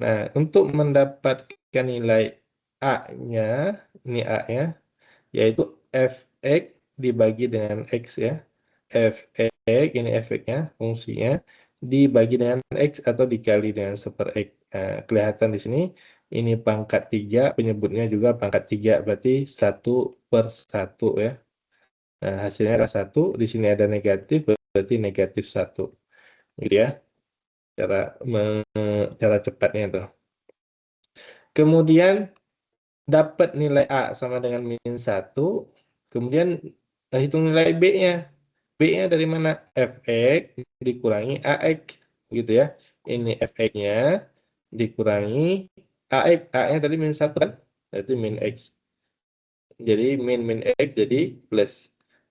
Nah, untuk mendapatkan nilai A-nya, ini A-nya, yaitu Fx dibagi dengan X ya. Fx, ini Fx-nya, fungsinya, dibagi dengan X atau dikali dengan 1/X. Nah, kelihatan di sini, ini pangkat 3, penyebutnya juga pangkat 3, berarti 1/1 ya. Nah, hasilnya adalah 1, di sini ada negatif, berarti negatif 1. Gitu ya, cara cepatnya itu. Kemudian, dapat nilai A sama dengan min 1, kemudian hitung nilai B-nya. B-nya dari mana? Fx dikurangi AX, gitu ya. Ini Fx-nya dikurangi AX. A-nya tadi min 1 kan? Berarti min X. Jadi min X jadi plus.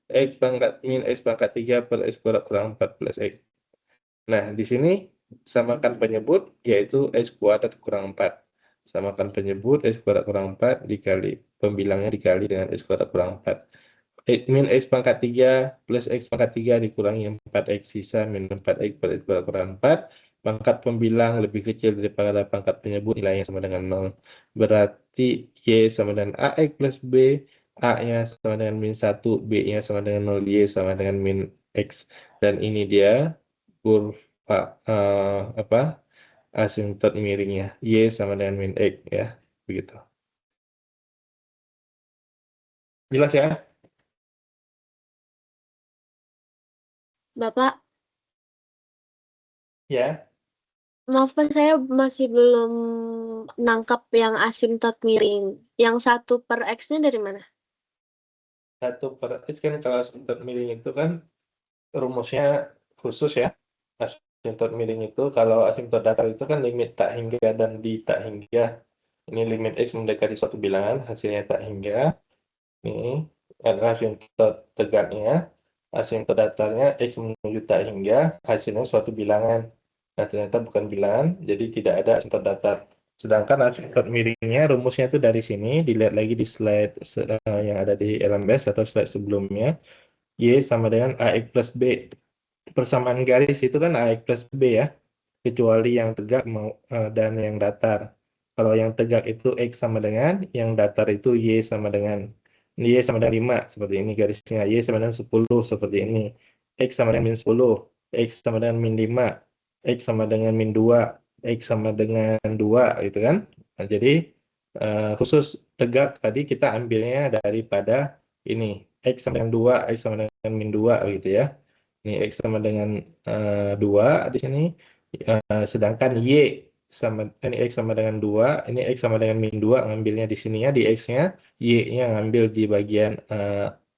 Min X pangkat 3 per X kuadrat kurang 4 plus X. Nah, di sini samakan penyebut, yaitu X kuadrat kurang 4. Samakan penyebut, X kuadrat kurang 4 dikali, pembilangnya dikali dengan X kuadrat kurang 4. Min X pangkat 3 plus X pangkat 3 dikurangi 4X, sisa min 4X per X kuadrat kurang 4. Pangkat pembilang lebih kecil daripada pangkat penyebut, nilainya sama dengan 0. Berarti Y sama dengan AX plus B, A-nya sama dengan min 1, B-nya sama dengan 0, Y sama dengan min X. Dan ini dia kurva asimtot miringnya, Y sama dengan min X ya, begitu. Jelas ya? Bapak, Ya. maaf Pak, saya masih belum nangkap yang asimtot miring. Yang 1/X-nya dari mana? 1/X kan kalau asimtot miring itu kan rumusnya khusus ya. Asimtot miring itu, kalau asimtot datar itu kan limit tak hingga dan di tak hingga. Ini limit X mendekati suatu bilangan, hasilnya tak hingga. Ini adalah asimtot tegaknya. Asimtot datarnya X menuju tak hingga, hasilnya suatu bilangan. Nah, ternyata bukan bilangan, jadi tidak ada asimtot datar. Sedangkan asimtot miringnya, rumusnya itu dari sini, dilihat lagi di slide yang ada di LMS atau slide sebelumnya. Y sama dengan AX plus B. Persamaan garis itu kan AX plus B ya, kecuali yang tegak dan yang datar. Kalau yang tegak itu X sama dengan, yang datar itu Y sama dengan. Y sama dengan 5, seperti ini garisnya. Y sama dengan 10, seperti ini. X sama dengan min 10, X sama dengan min 5, X sama dengan min 2, X sama dengan 2, gitu kan. Nah, jadi khusus tegak tadi kita ambilnya daripada ini. X sama dengan 2, X sama dengan min 2, gitu ya. Ini X sama dengan 2 di sini. Sedangkan Y sama ini X sama dengan 2, ini X sama dengan min 2, ngambilnya di sini ya, di X-nya, Y-nya ngambil di bagian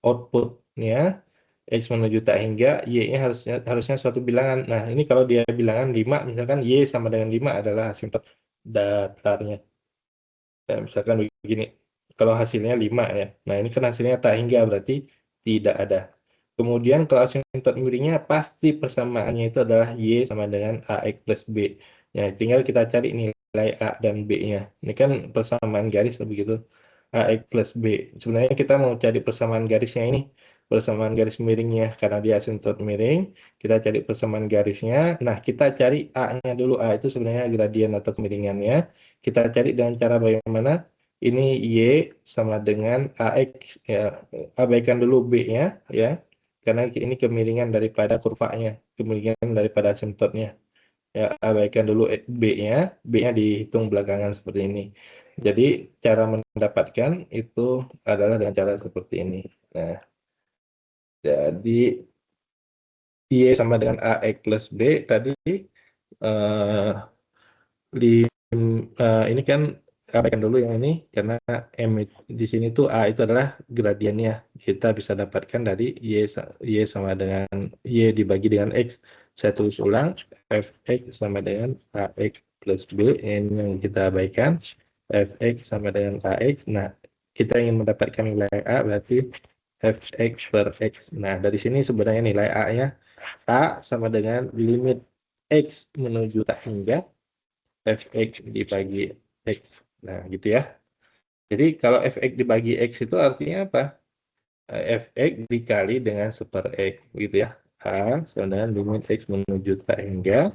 output-nya, X menuju tak hingga, Y-nya harusnya suatu bilangan. Nah, ini kalau dia bilangan 5, misalkan Y sama dengan 5 adalah asimtot datarnya. Ya, misalkan begini, kalau hasilnya 5 ya. Nah, ini kan hasilnya tak hingga, berarti tidak ada. Kemudian kalau asimtot miringnya pasti persamaannya itu adalah Y sama dengan AX plus B. Ya, tinggal kita cari nilai A dan B-nya. Ini kan persamaan garis begitu. AX plus B. Sebenarnya kita mau cari persamaan garisnya ini. Persamaan garis miringnya. Karena dia asimtot miring, kita cari persamaan garisnya. Nah, kita cari A-nya dulu. A itu sebenarnya gradien atau kemiringannya. Kita cari dengan cara bagaimana? Ini Y sama dengan AX. Ya, abaikan dulu B-nya. Ya, karena ini kemiringan daripada kurvanya, kemiringan daripada asimtotnya. Ya, abaikan dulu B-nya, B-nya dihitung belakangan seperti ini. Jadi cara mendapatkan itu adalah dengan cara seperti ini. Nah, jadi Y sama dengan AX plus B tadi eh, di ini kan abaikan dulu yang ini karena M di sini tuh A itu adalah gradiennya. Kita bisa dapatkan dari Y sama dengan Y dibagi dengan X. Saya tulis ulang, Fx sama dengan AX plus B, ini yang kita abaikan. Fx sama dengan AX. Nah, kita ingin mendapatkan nilai A, berarti Fx per X. Nah, dari sini sebenarnya nilai A-nya, A sama dengan limit X menuju tak hingga, Fx dibagi X. Nah, gitu ya. Jadi kalau Fx dibagi X itu artinya apa? Fx dikali dengan 1 X, gitu ya. A sama dengan limit X menuju tak hingga,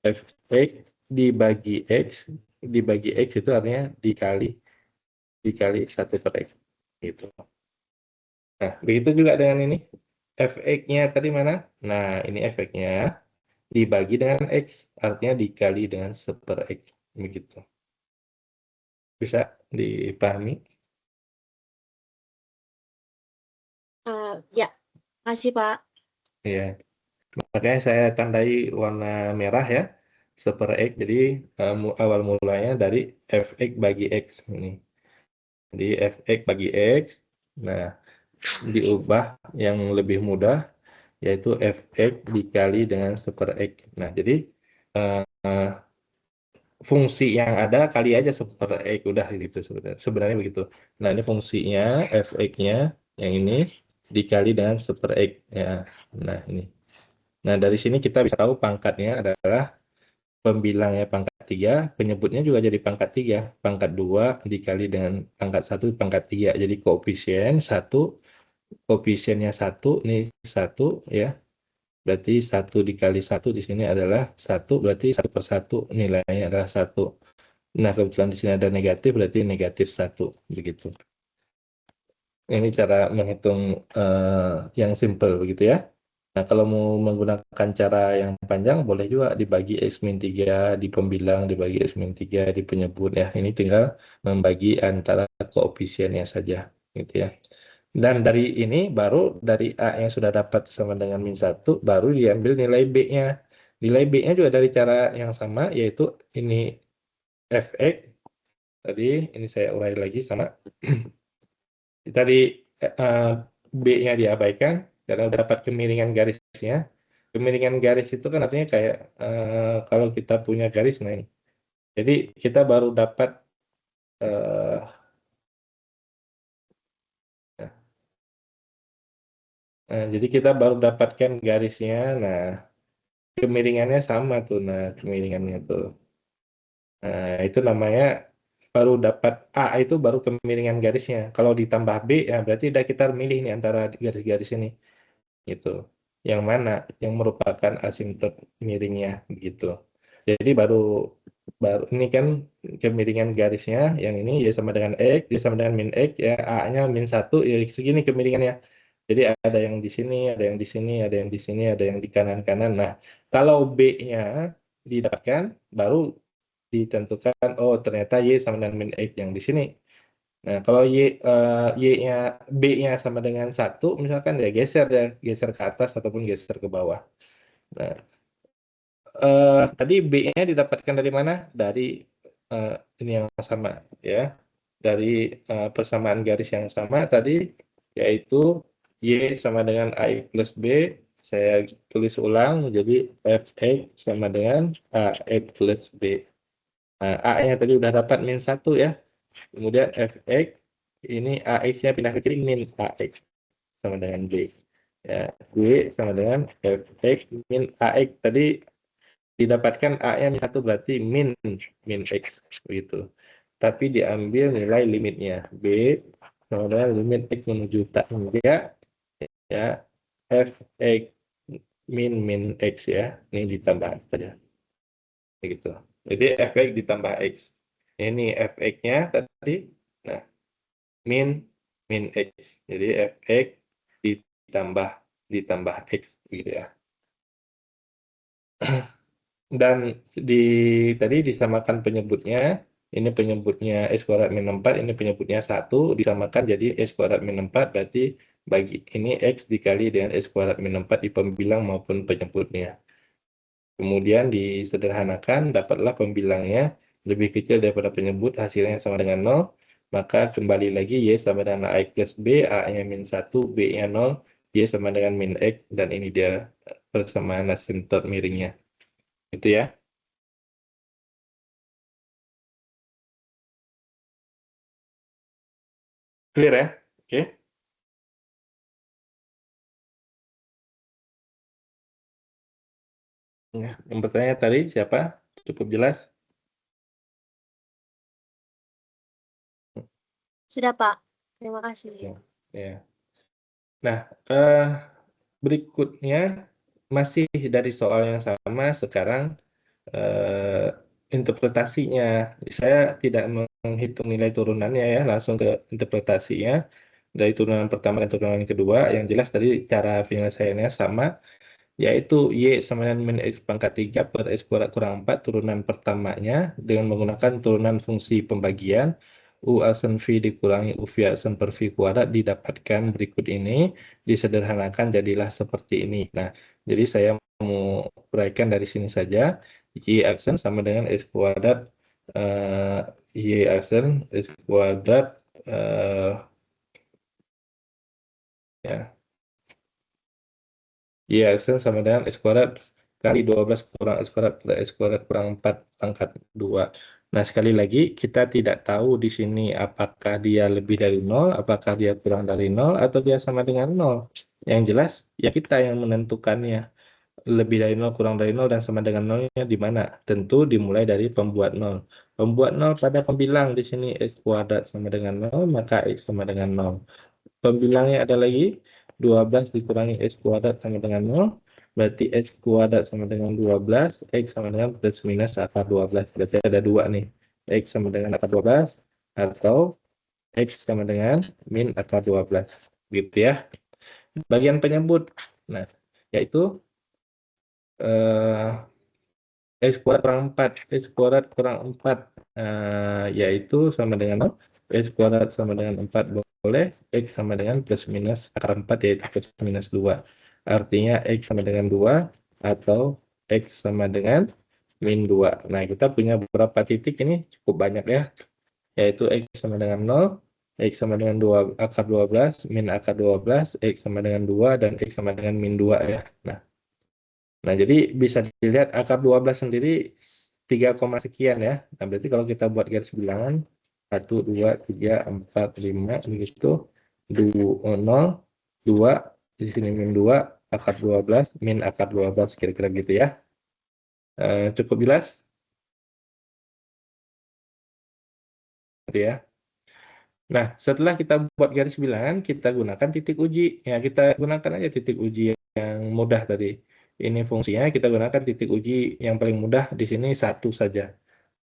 Fx dibagi X itu artinya dikali 1/X. Gitu. Nah, begitu juga dengan ini. Fx-nya tadi mana? Nah, ini Fx-nya dibagi dengan X, artinya dikali dengan 1/X. Begitu. Bisa dipahami? Ya, kasih Pak. Ya, makanya saya tandai warna merah ya, 1/X. Jadi awal mulanya dari Fx bagi X ini. Jadi Fx bagi X. Nah, diubah yang lebih mudah yaitu Fx dikali dengan 1/X. Nah, jadi fungsi yang ada kali aja 1/X, udah gitu sebenarnya begitu. Nah, ini fungsinya Fx-nya yang ini dikali dengan 1/X ya. Nah, ini. Nah, dari sini kita bisa tahu pangkatnya adalah pembilangnya pangkat 3, penyebutnya juga jadi pangkat 3. Pangkat 2 dikali dengan pangkat 1 pangkat 3. Jadi koefisiennya 1, ini 1 ya. Berarti 1 dikali 1 di sini adalah 1, berarti 1/1 nilainya adalah 1. Nah, kebetulan di sini ada negatif, berarti negatif 1. Begitu. Ini cara menghitung yang simple begitu ya. Nah, kalau mau menggunakan cara yang panjang, boleh juga dibagi X-3, di pembilang, dibagi X-3, di penyebut ya. Ini tinggal membagi antara koefisiennya saja. Gitu ya. Dan dari ini, baru dari A yang sudah dapat sama dengan min 1, baru diambil nilai B-nya. Nilai B-nya juga dari cara yang sama, yaitu ini Fx. Tadi, ini saya urai lagi sama. Tadi B-nya diabaikan, karena dapat kemiringan garisnya. Kemiringan garis itu kan artinya kayak kalau kita punya garis, nah ini. Jadi kita baru dapat jadi kita baru dapatkan garisnya. Nah, kemiringannya sama tuh. Nah, kemiringannya tuh. Nah, itu namanya baru dapat A, itu baru kemiringan garisnya. Kalau ditambah B, ya berarti udah kita milih nih antara garis-garis ini. Gitu. Yang mana yang merupakan asimtot miringnya gitu. Jadi baru baru ini kan kemiringan garisnya yang ini ya sama dengan X, ya sama dengan min X, ya A-nya min 1, ya segini kemiringannya. Jadi ada yang di sini, ada yang di sini, ada yang di sini, ada yang di kanan-kanan. Nah, kalau B-nya didapatkan, baru ditentukan, oh ternyata Y sama dengan min X yang di sini. Nah, kalau Y-nya, B-nya sama dengan 1, misalkan ya geser ke atas ataupun geser ke bawah. Nah, tadi B-nya didapatkan dari mana? Dari ini yang sama, ya. Dari persamaan garis yang sama tadi, yaitu Y sama dengan AI plus B. Saya tulis ulang, jadi Fx sama dengan AX plus B. Nah, A-nya tadi udah dapat min 1 ya. Kemudian Fx, ini AX-nya pindah ke kiri, min AX sama dengan B. Ya, B sama dengan Fx min AX. Tadi didapatkan A-nya min 1 berarti min X. Begitu. Tapi diambil nilai limitnya. B sama dengan limit X menuju tak hingga ya Fx min X ya. Ini ditambah saja. Begitu. Jadi Fx ditambah X. Ini Fx-nya tadi. Nah, min X. Jadi Fx ditambah X gitu ya. Dan tadi disamakan penyebutnya. Ini penyebutnya X kuadrat min 4, ini penyebutnya 1, disamakan jadi X kuadrat min 4, berarti bagi ini X dikali dengan X kuadrat min 4 di pembilang maupun penyebutnya. Kemudian disederhanakan, dapatlah pembilangnya lebih kecil daripada penyebut, hasilnya sama dengan 0, maka kembali lagi Y sama dengan AX plus B, A-nya min 1, B-nya 0, Y sama dengan min X, dan ini dia persamaan asimtot miringnya. Itu ya. Clear ya? Oke. Ya, yang bertanya tadi siapa? Cukup jelas? Sudah, Pak. Terima kasih. Ya. Nah, berikutnya masih dari soal yang sama, sekarang interpretasinya. Saya tidak menghitung nilai turunannya ya, langsung ke interpretasinya. Dari turunan pertama dan turunan kedua, yang jelas tadi cara penyelesaiannya sama, yaitu Y sama dengan min X pangkat 3 per X kuadrat kurang 4 turunan pertamanya dengan menggunakan turunan fungsi pembagian U aksen V dikurangi U V aksen per V kuadrat didapatkan berikut ini, disederhanakan jadilah seperti ini. Nah, jadi saya mau uraikan dari sini saja. Y aksen sama dengan X kuadrat Y aksen X kuadrat ya Y aksen sama dengan X kuadrat kali 12 kurang X kuadrat plus X kuadrat kurang 4 pangkat 2. Nah, sekali lagi, kita tidak tahu di sini apakah dia lebih dari 0, apakah dia kurang dari 0, atau dia sama dengan 0. Yang jelas, ya kita yang menentukannya. Lebih dari 0, kurang dari 0, dan sama dengan 0-nya di mana? Tentu dimulai dari pembuat 0. Pembuat 0 pada pembilang di sini X kuadrat sama dengan 0, maka X sama dengan 0. Pembilangnya ada lagi 12 dikurangi X kuadrat sama dengan 0, berarti X kuadrat sama dengan 12, X sama dengan plus minus akar 12, berarti ada 2 nih, X sama dengan akar 12 atau X sama dengan min akar 12 gitu ya. Bagian penyebut, nah yaitu X kuadrat kurang 4, X kuadrat kurang 4, yaitu sama dengan 0, X kuadrat sama dengan 4 boleh, X sama dengan plus minus akar 4 yaitu plus minus 2. Artinya X sama dengan 2 atau X sama dengan min 2. Nah, kita punya beberapa titik ini cukup banyak ya, yaitu X sama dengan 0, X sama dengan 2 akar 12, min akar 12, X sama dengan 2, dan X sama dengan min 2 ya. Nah, Nah, jadi bisa dilihat akar 12 sendiri 3, sekian ya. Nah, berarti kalau kita buat garis bilangan 1, 2, 3, 4, 5 begitu. 0, 2, di sini min 2, akar 12, min akar 12 kira-kira gitu ya. Cukup jelas? Gitu ya. Nah, setelah kita buat garis bilangan, kita gunakan titik uji. Ya, kita gunakan aja titik uji yang mudah tadi. Ini fungsinya kita gunakan titik uji yang paling mudah di sini 1 saja.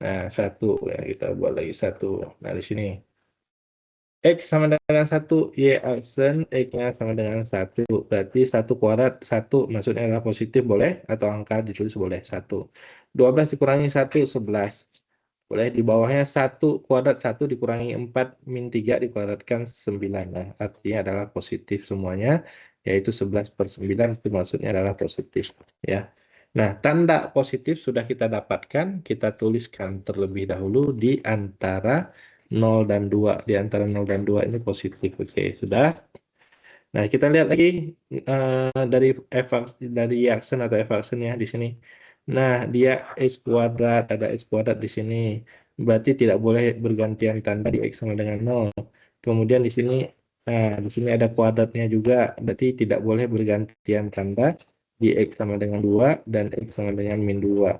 Nah, 1 ya, kita buat lagi 1. Nah, di sini X sama dengan 1, Y aksen X-nya sama dengan 1. Berarti 1 kuadrat 1 maksudnya adalah positif boleh atau angka ditulis boleh 1. 12 dikurangi 1, 11. Boleh di bawahnya 1 kuadrat 1 dikurangi 4 min 3 dikuadratkan 9. Nah, artinya adalah positif semuanya, yaitu 11/9 itu maksudnya adalah positif. Ya. Nah, tanda positif sudah kita dapatkan, kita tuliskan terlebih dahulu di antara 0 dan 2. Di antara 0 dan 2 ini positif. Oke, sudah. Nah, kita lihat lagi dari aksen atau f aksennya di sini. Nah, dia x kuadrat, ada x kuadrat di sini. Berarti tidak boleh bergantian tanda di x sama dengan 0. Kemudian di sini, di sini ada kuadratnya juga. Berarti tidak boleh bergantian tanda di x sama dengan 2 dan x sama dengan min 2.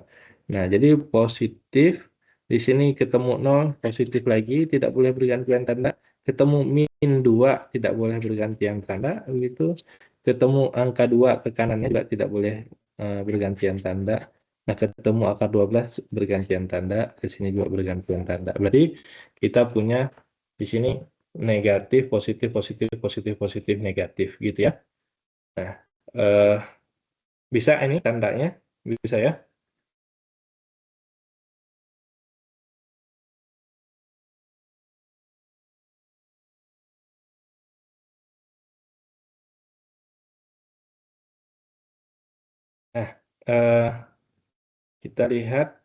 Nah, jadi positif di sini ketemu 0, positif lagi, tidak boleh bergantian tanda. Ketemu min 2, tidak boleh bergantian tanda. Begitu. Ketemu angka 2 ke kanannya juga tidak boleh bergantian tanda. Nah, ketemu akar 12 bergantian tanda, ke sini juga bergantian tanda. Berarti kita punya di sini negatif, positif, positif, positif, positif, negatif gitu ya. Nah, eh, bisa ini tandanya? Bisa ya? Nah, kita lihat.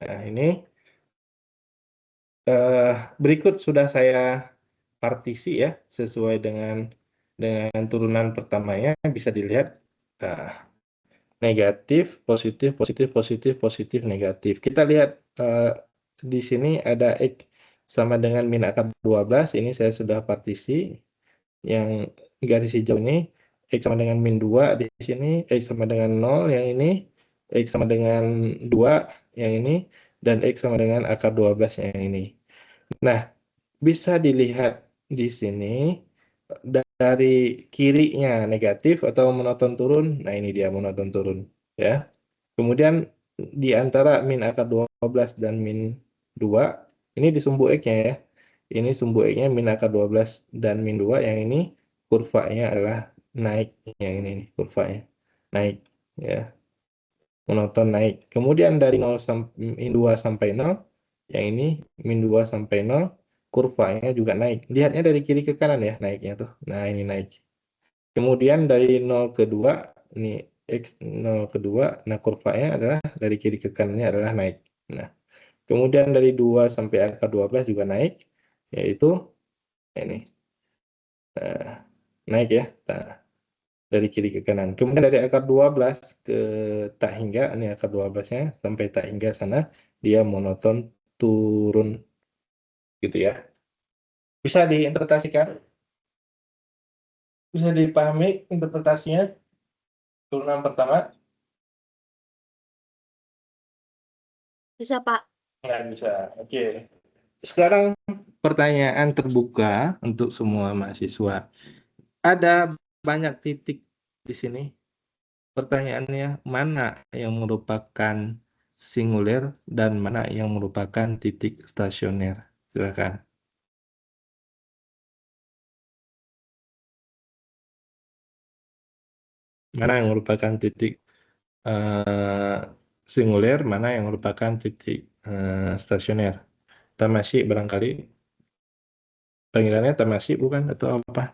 Nah, ini berikut sudah saya partisi ya, sesuai dengan turunan pertamanya bisa dilihat negatif, positif, positif, positif, positif, negatif. Kita lihat di sini ada X sama dengan min akar 12, ini saya sudah partisi yang garis hijau ini, X sama dengan min 2 di sini, X sama dengan 0 yang ini, X sama dengan 2 yang ini, dan X sama dengan akar 12 yang ini. Nah, bisa dilihat di sini dari kirinya negatif atau monoton turun. Nah, ini dia monoton turun ya. Kemudian di antara min akar 12 dan min 2, ini di sumbu X-nya ya. Ini sumbu X-nya min akar 12 dan min 2, yang ini kurvanya adalah naik, yang ini nih, kurvanya naik ya, monoton naik. Kemudian dari 0 sampai min 2 sampai 0, yang ini min 2 sampai 0, kurvanya juga naik. Lihatnya dari kiri ke kanan ya naiknya tuh. Nah, ini naik. Kemudian dari 0 ke 2, ini X 0 ke 2, nah kurvanya adalah dari kiri ke kanannya adalah naik. Nah, kemudian dari 2 sampai akar 12 juga naik, yaitu ini naik ya. Nah, dari kiri ke kanan. Kemudian dari akar 12 ke tak hingga, ini akar 12-nya sampai tak hingga sana, dia monoton turun gitu ya. Bisa diinterpretasikan? Bisa dipahami interpretasinya turunan pertama? Bisa, Pak. Nggak bisa. Oke. Sekarang pertanyaan terbuka untuk semua mahasiswa. Ada banyak titik di sini. Pertanyaannya, mana yang merupakan singuler dan mana yang merupakan titik stasioner? Silakan. Mana yang merupakan titik singuler, mana yang merupakan titik stasioner? Tamasya barangkali. Panggilannya Tamasya bukan atau apa?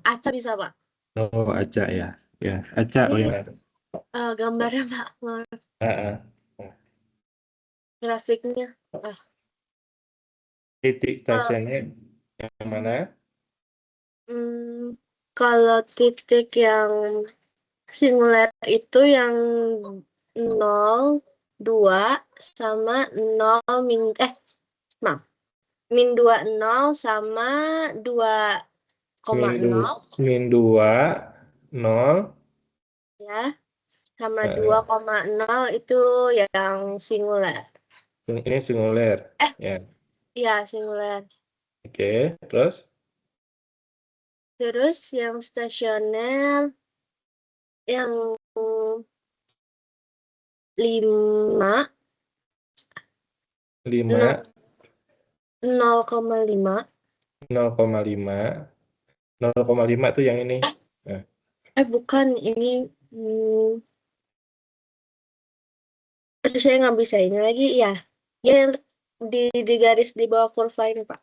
Aca bisa, Pak. Oh, acak ya. Ya, acak Ini bagaimana? gambarnya, Pak. Maaf, Ah, ah. grafiknya. Titik Kalau stasioner yang mana? kalau titik yang Singular itu yang 0, 2 sama 0 maaf. Min 2, 0 sama 2,0 min 2, 0, ya. Sama 2,0 itu yang singular. ini singular. Ya. Iya, singular. Oke, terus Terus yang stasioner yang 5, 5, 0,5. 0,5. 0,5 tuh yang ini. Nah, Bukan, ini saya nggak bisa ini lagi, ya. Ya, di garis di bawah kurva ini, Pak.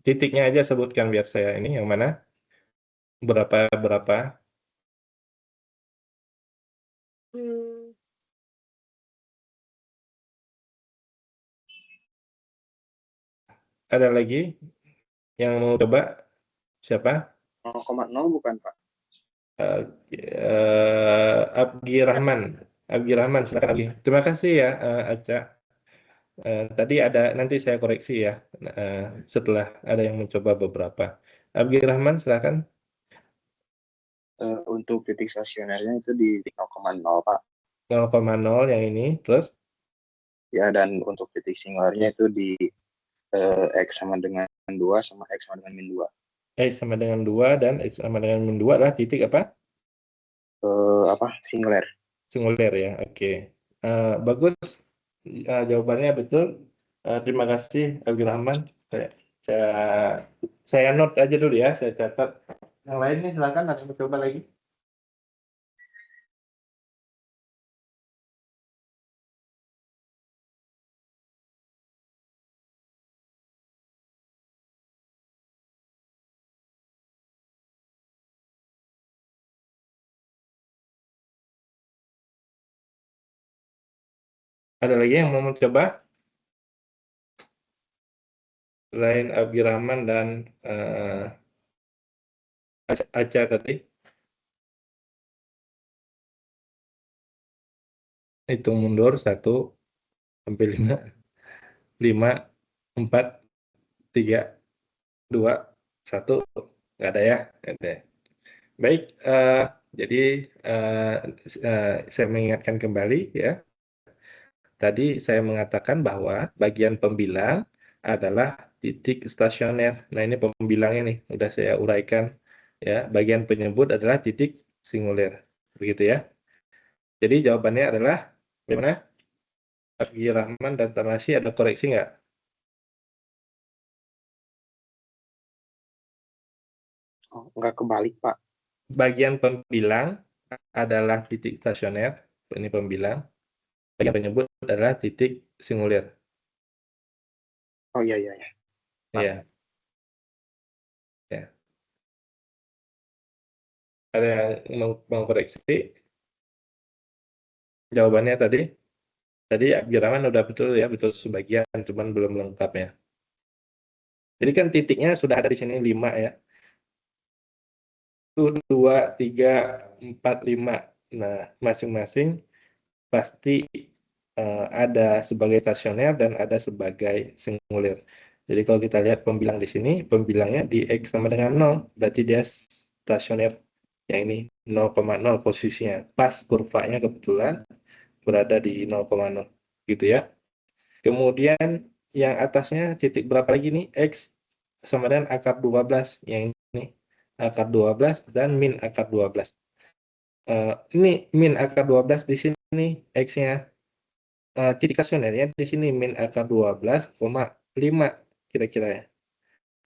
titiknya aja sebutkan biar saya ini yang mana? Berapa? Hmm, Ada lagi yang mau coba? Siapa? 0,0 bukan, Pak? Abgi Rahman. Abgi Rahman, silakan Abgi. Terima kasih ya, Aca. Tadi ada, nanti saya koreksi ya, setelah ada yang mencoba beberapa. Abgi Rahman, silakan. Untuk titik stasionernya itu di 0,0, Pak. 0,0 yang ini, terus? Ya, dan untuk titik singularnya itu di X sama dengan 2 sama X sama dengan min 2. X sama dengan 2 dan X sama dengan min 2 adalah titik apa? Singular. Singular ya, oke. Bagus, jawabannya betul. Terima kasih, Abdul Rahman. Saya note aja dulu ya, saya catat. Yang lain nih silakan, ada yang mencoba lagi. Ada lagi yang mau mencoba? Selain Abdi Rahman dan Aca tadi. Hitung mundur 1 sampai 5. 5, 4, 3, 2, 1. Nggak ada ya? Nggak ada. Baik, jadi saya mengingatkan kembali ya. Tadi saya mengatakan bahwa bagian pembilang adalah titik stasioner. Nah, ini pembilangnya nih, udah saya uraikan. Ya, bagian penyebut adalah titik singuler. Begitu ya. Jadi jawabannya adalah gimana? Abgi Rahman dan Tanasi ada koreksi nggak? Oh, nggak kebalik, Pak. Bagian pembilang adalah titik stasioner. Ini pembilang. Bagian penyebut adalah titik singuler. Oh iya. Ya. Ya. Ada yang mau koreksi? Jawabannya tadi Abdi Rahman udah betul ya, betul sebagian, cuman belum lengkap ya. Jadi kan titiknya sudah ada di sini 5 ya. 1, 2, 3, 4, 5. Nah, masing-masing pasti ada sebagai stasioner dan ada sebagai singuler. Jadi kalau kita lihat pembilang di sini, pembilangnya di X sama dengan 0, berarti dia stasioner. Yang ini 0,0 posisinya. Pas kurvanya kebetulan berada di 0,0. Gitu ya. Kemudian yang atasnya titik berapa lagi nih? X sama dengan akar 12. Yang ini akar 12 dan min akar 12. Ini min akar 12 di sini X-nya. Titik stasionernya di sini min akar 12,5 kira-kira ya.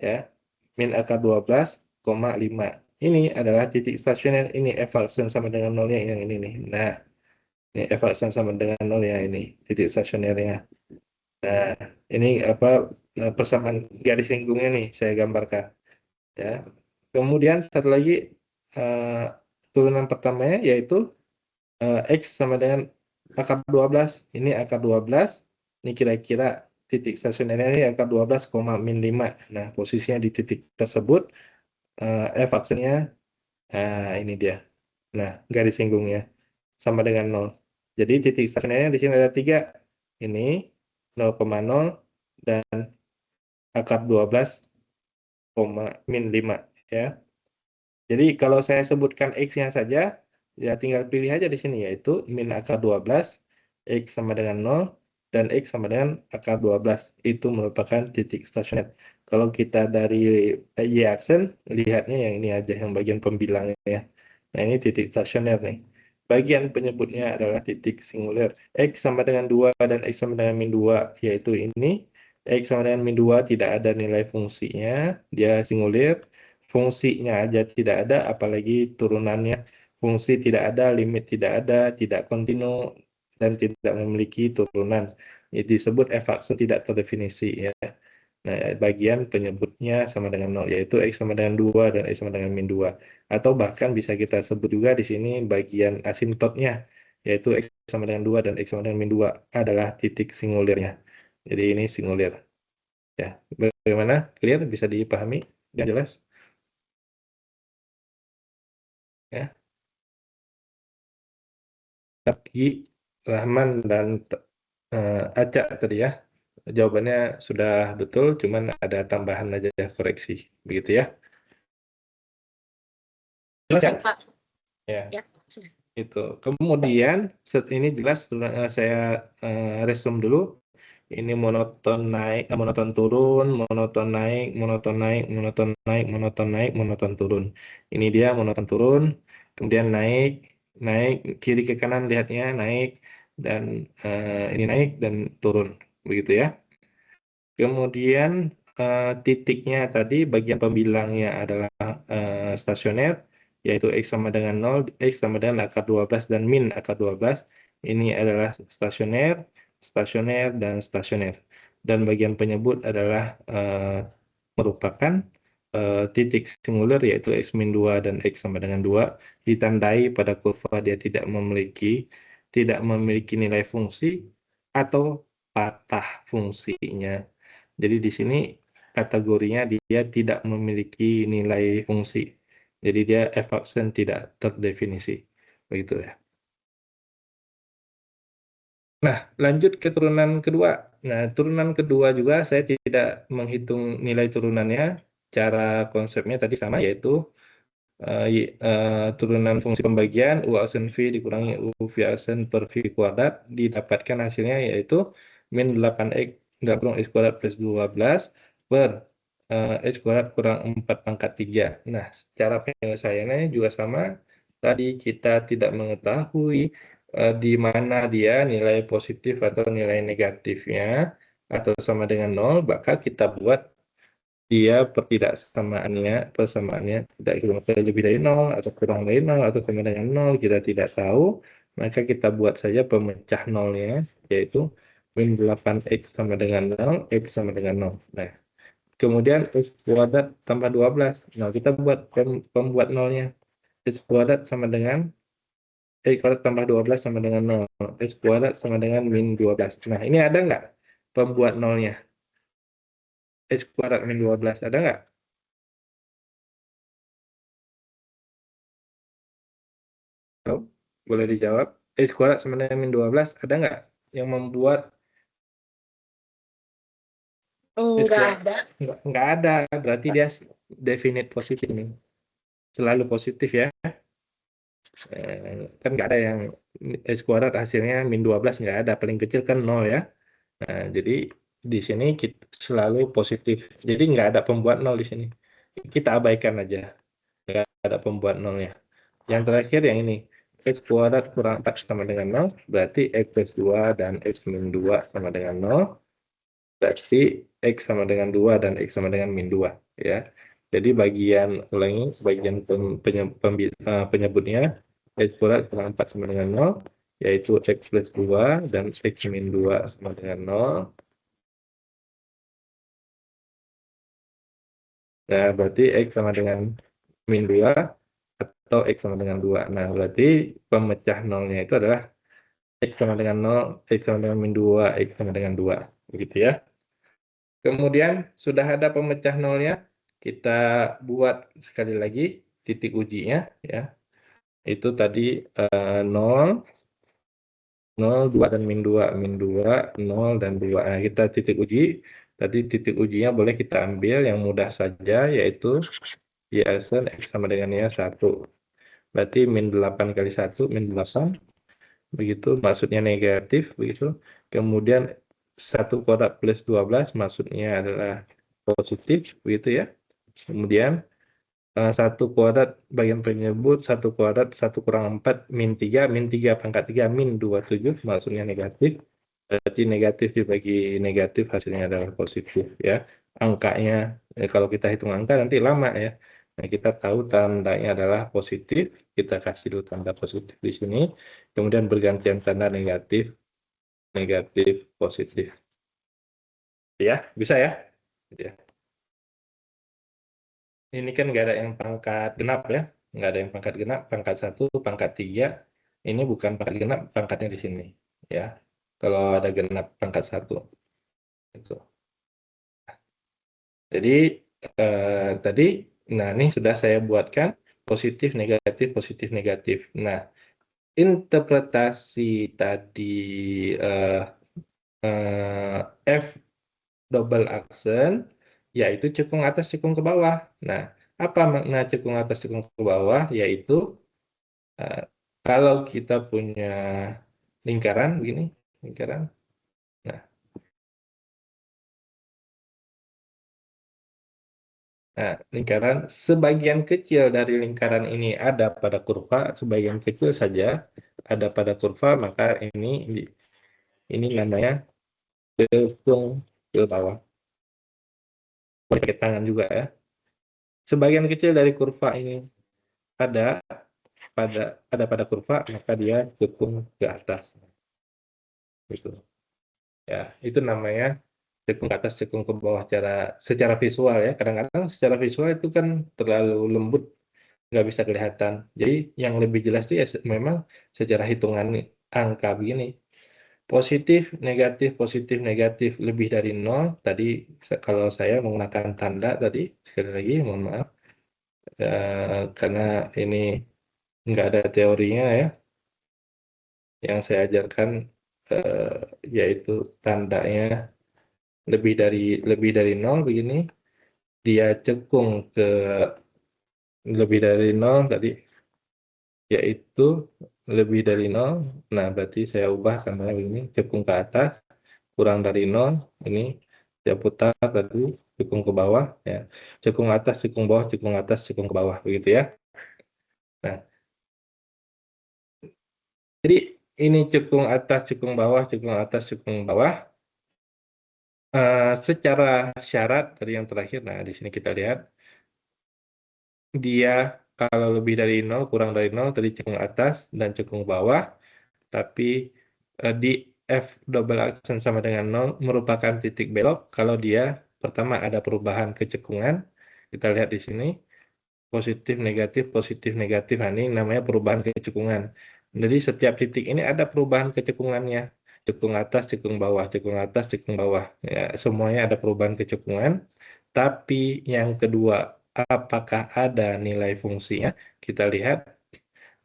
Ya. Min akar 12,5. Ini adalah titik stasioner, ini F-aksen sama dengan nolnya yang ini nih. Nah, ini F-aksen sama dengan nol yang ini, titik stasionernya. Nah, ini apa persamaan garis singgungnya nih saya gambarkan. Ya. Kemudian satu lagi turunan pertamanya yaitu X sama dengan akar 12. Ini akar 12. Ini kira-kira titik stasionernya ini akar 12, min 5. Nah, posisinya di titik tersebut F aksennya, ini dia. Nah, garis singgungnya sama dengan 0. Jadi titik stasionernya di sini ada 3. Ini 0,0 dan akar 12, min 5 ya. Jadi kalau saya sebutkan X-nya saja, ya tinggal pilih aja di sini, yaitu min akar 12, X sama dengan 0, dan X sama dengan akar 12. Itu merupakan titik stasioner. Kalau kita dari Y aksen, lihatnya yang ini aja, yang bagian pembilangnya ya. Nah ini titik stasioner nih. Bagian penyebutnya adalah titik singuler. X sama dengan 2 dan X sama dengan min 2, yaitu ini. X sama dengan min 2 tidak ada nilai fungsinya, dia singulir. Fungsinya aja tidak ada, apalagi turunannya. Fungsi tidak ada, limit tidak ada, tidak kontinu, dan tidak memiliki turunan. Ini disebut f aksen tidak terdefinisi ya. Nah, bagian penyebutnya sama dengan 0, yaitu X sama dengan 2 dan X sama dengan min 2. Atau bahkan bisa kita sebut juga di sini bagian asimptotnya, yaitu X sama dengan 2 dan X sama dengan min 2 adalah titik singulirnya. Jadi ini singulir. Ya, bagaimana? Clear? Bisa dipahami? Yang jelas? Ya. Tapi Rahman dan Aca tadi ya, jawabannya sudah betul, cuman ada tambahan aja koreksi, begitu ya. Jelas ya? Pak. Ya, Ya, sudah. itu. Kemudian ini jelas saya resume dulu. Ini monoton naik, monoton turun, monoton naik, monoton naik, monoton naik, monoton naik, monoton turun. Ini dia monoton turun, kemudian naik, naik kiri ke kanan lihatnya naik, dan ini naik dan turun, begitu ya. Kemudian titiknya tadi bagian pembilangnya adalah stasioner, yaitu X sama dengan 0, X sama dengan akar 12 dan min akar 12. Ini adalah stasioner, stasioner, dan stasioner. Dan bagian penyebut adalah merupakan titik singuler, yaitu X min 2 dan X sama dengan 2. Ditandai pada kurva dia tidak memiliki nilai fungsi atau patah fungsinya. Jadi di sini kategorinya dia tidak memiliki nilai fungsi. Jadi dia f aksen tidak terdefinisi. Begitu ya. Nah, lanjut ke turunan kedua. Nah, turunan kedua juga saya tidak menghitung nilai turunannya. Cara konsepnya tadi sama, yaitu turunan fungsi pembagian U aksen V dikurangi U V aksen per V kuadrat, didapatkan hasilnya yaitu min 8X gabung X kuadrat plus 12 per X kuadrat kurang 4 pangkat 3. Nah, cara penyelesaiannya juga sama. Tadi kita tidak mengetahui di mana dia nilai positif atau nilai negatifnya, atau sama dengan 0, maka kita buat dia persamaannya tidak lebih dari 0 atau kurang dari 0 atau sama dengan 0, kita tidak tahu, maka kita buat saja pemecah nolnya, yaitu min 8X sama dengan 0, X sama dengan 0. Nah, kemudian X kuadrat tambah 12. Nah, kita buat pembuat nolnya. X kuadrat sama dengan X kuadrat tambah 12 sama dengan 0. X kuadrat sama dengan min 12. Nah, ini ada nggak pembuat nolnya? X kuadrat min 12, ada nggak? Halo? Boleh dijawab. X kuadrat sama dengan min 12, ada nggak yang membuat Enggak ada. Nggak ada, berarti dia definite positif nih. Selalu positif ya. Kan nggak ada yang X kuadrat hasilnya min 12, nggak ada. Paling kecil kan 0 ya. Nah, jadi di sini kita selalu positif. Jadi nggak ada pembuat 0 di sini. Kita abaikan aja. Nggak ada pembuat 0-nya. Yang terakhir yang ini. X kuadrat kurang 4 sama dengan 0. Berarti X plus 2 dan X min 2 sama dengan 0. Berarti X sama dengan 2 dan X sama dengan min 2. Ya. Jadi bagian penyebutnya X kuadrat kurang 4 sama dengan 0, yaitu X plus 2 dan X min 2 sama dengan 0. Nah, berarti X sama dengan min 2 atau X sama dengan 2. Nah, berarti pemecah nolnya itu adalah X sama dengan 0, X sama dengan min 2, X sama dengan 2. Begitu ya. Kemudian sudah ada pemecah nolnya, kita buat sekali lagi titik ujinya ya. Itu tadi 0, 0, 2 dan min 2, 0 dan 2. Nah, kita titik uji. Tadi titik ujinya boleh kita ambil yang mudah saja, yaitu Yasen X sama dengan ya 1. Berarti min 8 kali 1, min 8. Begitu, maksudnya negatif. Begitu. Kemudian 1 kuadrat plus 12, maksudnya adalah positif. Begitu ya. Kemudian 1 kuadrat bagian penyebut 1 kuadrat 1 kurang 4 min 3 pangkat 3 min 27 maksudnya negatif. Berarti negatif dibagi negatif hasilnya adalah positif ya. Angkanya kalau kita hitung angka nanti lama ya. Nah, kita tahu tandanya adalah positif, kita kasih dulu tanda positif di sini. Kemudian bergantian tanda negatif, negatif, positif. Ya, bisa ya? Ya. Ini kan nggak ada yang pangkat genap ya, nggak ada yang pangkat genap, pangkat 1, pangkat 3. Ini bukan pangkat genap, pangkatnya di sini ya. Kalau ada genap pangkat 1 itu. Jadi tadi, nah ini sudah saya buatkan positif negatif positif negatif. Nah, interpretasi tadi F double aksen yaitu cekung atas cekung ke bawah. Nah, apa makna cekung atas cekung ke bawah? Yaitu kalau kita punya lingkaran begini, lingkaran. Nah, lingkaran sebagian kecil dari lingkaran ini ada pada kurva, sebagian kecil saja ada pada kurva, maka ini namanya cekung ke bawah. Pakai tangan juga ya. Sebagian kecil dari kurva ini ada pada kurva, maka dia cekung ke atas. Gitu. Ya, itu namanya cekung ke atas, cekung ke bawah secara visual ya. Kadang-kadang secara visual itu kan terlalu lembut, nggak bisa kelihatan. Jadi yang lebih jelas itu ya memang secara hitungan angka begini. Positif, negatif lebih dari 0. Tadi kalau saya menggunakan tanda tadi, sekali lagi mohon maaf. Karena ini nggak ada teorinya ya. Yang saya ajarkan yaitu tandanya lebih dari 0 begini. Dia cekung ke lebih dari 0 tadi, yaitu lebih dari 0. Nah, berarti saya ubah tandanya begini, cekung ke atas, kurang dari 0, ini saya putar tadi, cekung ke bawah, ya. Cekung atas, cekung bawah, cekung atas, cekung ke bawah, begitu ya. Nah, jadi ini cekung atas, cekung bawah, cekung atas, cekung bawah. Secara syarat dari yang terakhir, nah di sini kita lihat, dia kalau lebih dari 0, kurang dari 0, tadi cekung atas dan cekung bawah, tapi di F double aksen sama dengan 0 merupakan titik belok kalau dia pertama ada perubahan kecekungan. Kita lihat di sini, positif, negatif. Nah, ini namanya perubahan kecekungan. Jadi setiap titik ini ada perubahan kecekungannya. Cekung atas, cekung bawah, cekung atas, cekung bawah. Ya, semuanya ada perubahan kecekungan. Tapi yang kedua, apakah ada nilai fungsinya? Kita lihat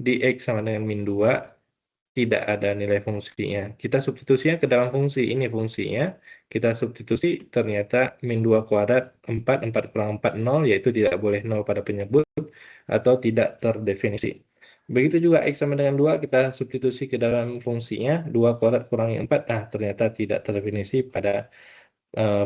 di X sama dengan min 2, tidak ada nilai fungsinya. Kita substitusinya ke dalam fungsi. Ini fungsinya. Kita substitusi, ternyata min 2 kuadrat 4, 4 kurang 4, 0, yaitu tidak boleh 0 pada penyebut, atau tidak terdefinisi. Begitu juga X sama dengan 2, kita substitusi ke dalam fungsinya, 2 kuadrat kurangi 4, nah ternyata tidak terdefinisi pada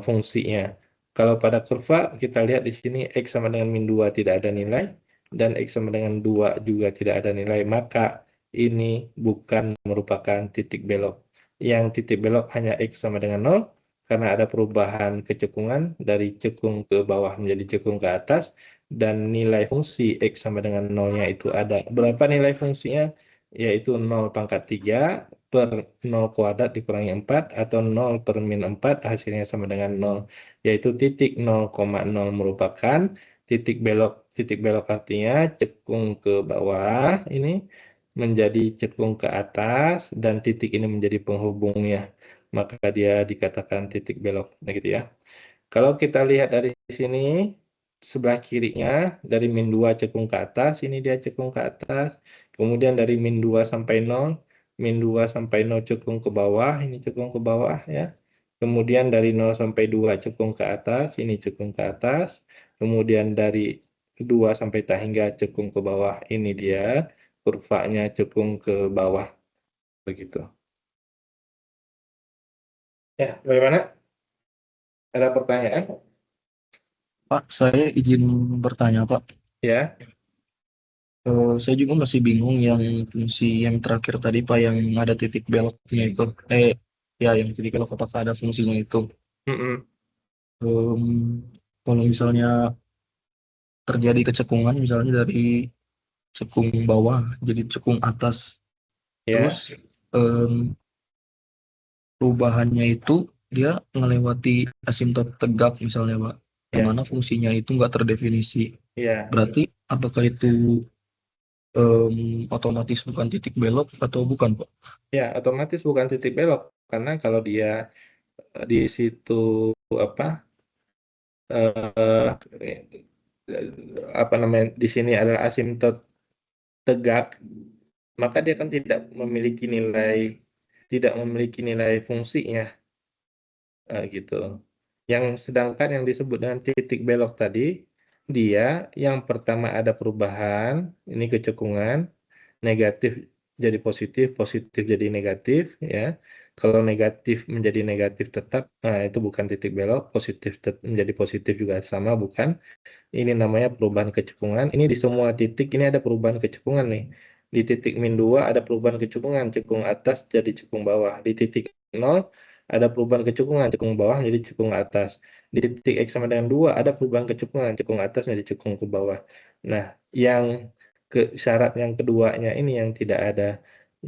fungsinya. Kalau pada kurva, kita lihat di sini X sama dengan min 2 tidak ada nilai, dan X sama dengan 2 juga tidak ada nilai, maka ini bukan merupakan titik belok. Yang titik belok hanya X sama dengan 0, karena ada perubahan kecekungan dari cekung ke bawah menjadi cekung ke atas, dan nilai fungsi X sama dengan 0-nya itu ada. Berapa nilai fungsinya? Yaitu 0 pangkat 3 per 0 kuadrat dikurangi 4, atau 0 per min 4, hasilnya sama dengan 0. Yaitu titik 0,0 merupakan titik belok. Titik belok artinya cekung ke bawah ini menjadi cekung ke atas, dan titik ini menjadi penghubungnya. Maka dia dikatakan titik belok. Nah, gitu ya. Kalau kita lihat dari sini, sebelah kirinya dari min 2 cekung ke atas, ini dia cekung ke atas. Kemudian dari min 2 sampai 0, min 2 sampai 0 cekung ke bawah, ini cekung ke bawah ya. Kemudian dari 0 sampai 2 cekung ke atas, ini cekung ke atas. Kemudian dari 2 sampai tak hingga cekung ke bawah, ini dia kurvanya cekung ke bawah. Begitu. Ya, bagaimana? Ada pertanyaan? Pak, saya izin bertanya, Pak. Ya, Saya juga masih bingung yang fungsi yang terakhir tadi, Pak, yang ada titik beloknya itu. Ya, yang titik belok apakah ada fungsinya itu? mm-mm. Em, Kalau misalnya terjadi kecekungan, misalnya dari cekung bawah jadi cekung atas, Ya, terus em, perubahannya itu dia melewati asimtot tegak misalnya, Pak, yang ya, mana fungsinya itu nggak terdefinisi. ya, Berarti apakah itu otomatis bukan titik belok atau bukan, Pak? ya, otomatis bukan titik belok karena kalau dia di situ apa eh, apa namanya di sini adalah asimtot tegak, maka dia kan tidak memiliki nilai fungsinya gitu. Yang sedangkan yang disebut dengan titik belok tadi, dia yang pertama ada perubahan, ini kecekungan, negatif jadi positif, positif jadi negatif, ya. Kalau negatif menjadi negatif tetap, nah itu bukan titik belok, positif menjadi positif juga sama, bukan. Ini namanya perubahan kecekungan. Ini di semua titik ini ada perubahan kecekungan nih. Di titik min 2 ada perubahan kecekungan, cekung atas jadi cekung bawah. Di titik 0 ada perubahan kecekungan, cekung bawah jadi cekung atas. Di titik X sama dengan 2 ada perubahan kecekungan, cekung atas jadi cekung ke bawah. Nah, yang syarat yang keduanya ini yang tidak ada,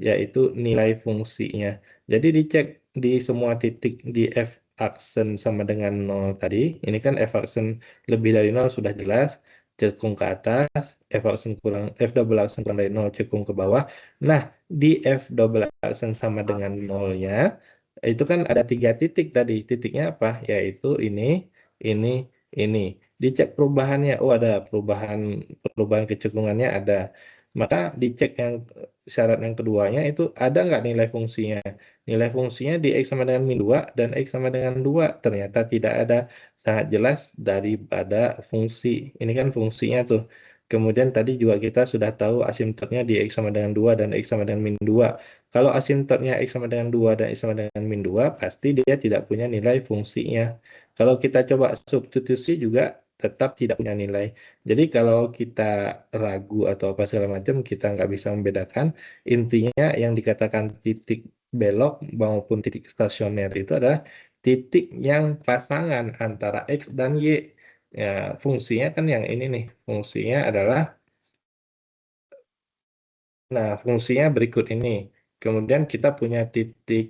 yaitu nilai fungsinya. Jadi dicek di semua titik di F aksen sama dengan 0 tadi. Ini kan F aksen lebih dari 0 sudah jelas, cekung ke atas, F double aksen kurang dari 0 cekung ke bawah. Nah, di F double aksen sama dengan 0-nya, itu kan ada 3 titik tadi. Titiknya apa? Yaitu ini, ini. Dicek perubahannya, oh ada perubahan kecekungannya ada. Maka dicek yang syarat yang keduanya itu ada nggak nilai fungsinya. Nilai fungsinya di X sama dengan min 2 dan X sama dengan 2 ternyata tidak ada, sangat jelas daripada fungsi. Ini kan fungsinya tuh. Kemudian tadi juga kita sudah tahu asimtotnya di X sama dengan 2 dan X sama dengan min 2. Kalau asimtotnya X sama dengan 2 dan X sama dengan min 2, pasti dia tidak punya nilai fungsinya. Kalau kita coba substitusi juga tetap tidak punya nilai. Jadi kalau kita ragu atau apa segala macam, kita nggak bisa membedakan. Intinya yang dikatakan titik belok maupun titik stasioner itu adalah titik yang pasangan antara X dan Y. Ya, fungsinya kan yang ini nih. Fungsinya adalah, nah fungsinya berikut ini. Kemudian kita punya titik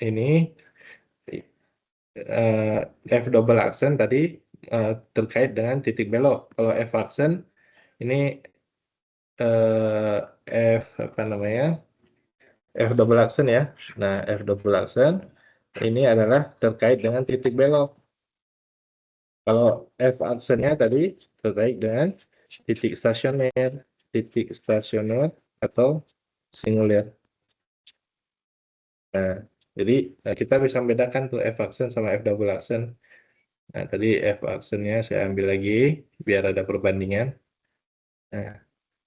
ini F double aksen tadi terkait dengan titik belok. Kalau F aksen ini F apa namanya? F double aksen ya. Nah, F double aksen ini adalah terkait dengan titik belok. Kalau F aksennya tadi terkait dengan titik stasioner atau singular. Nah, jadi kita bisa membedakan tuh F aksen sama F double aksen. Nah, tadi F aksennya saya ambil lagi biar ada perbandingan. Nah,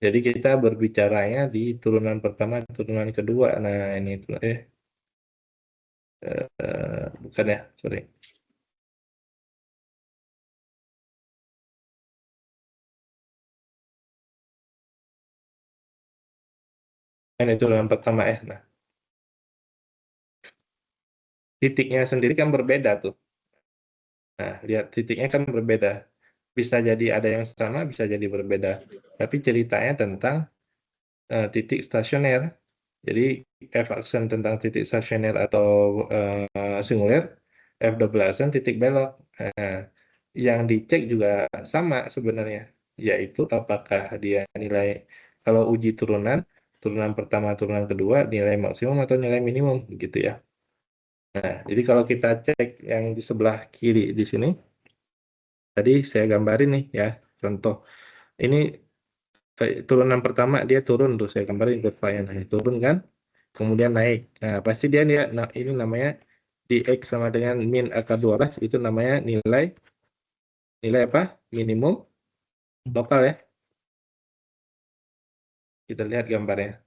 jadi kita berbicaranya di turunan pertama, turunan kedua. Nah, ini bukan ya, sorry. Ini turunan pertama ya. Nah, titiknya sendiri kan berbeda tuh. Nah, lihat titiknya kan berbeda. Bisa jadi ada yang sama, bisa jadi berbeda. Tapi ceritanya tentang titik stasioner. Jadi F aksen tentang titik stasioner atau singular, F double aksen titik belok. Nah, yang dicek juga sama sebenarnya, yaitu apakah dia nilai kalau uji turunan, turunan pertama, turunan kedua, nilai maksimum atau nilai minimum gitu ya. Nah, jadi kalau kita cek yang di sebelah kiri di sini, Tadi saya gambarin nih ya, contoh. Ini turunan pertama dia turun tuh, saya gambarin kurvanya. Nah, turun kan, kemudian naik. Nah, pasti dia nah, ini namanya di X sama dengan min akar 12, itu namanya nilai apa? Minimum lokal ya. Kita lihat gambarnya.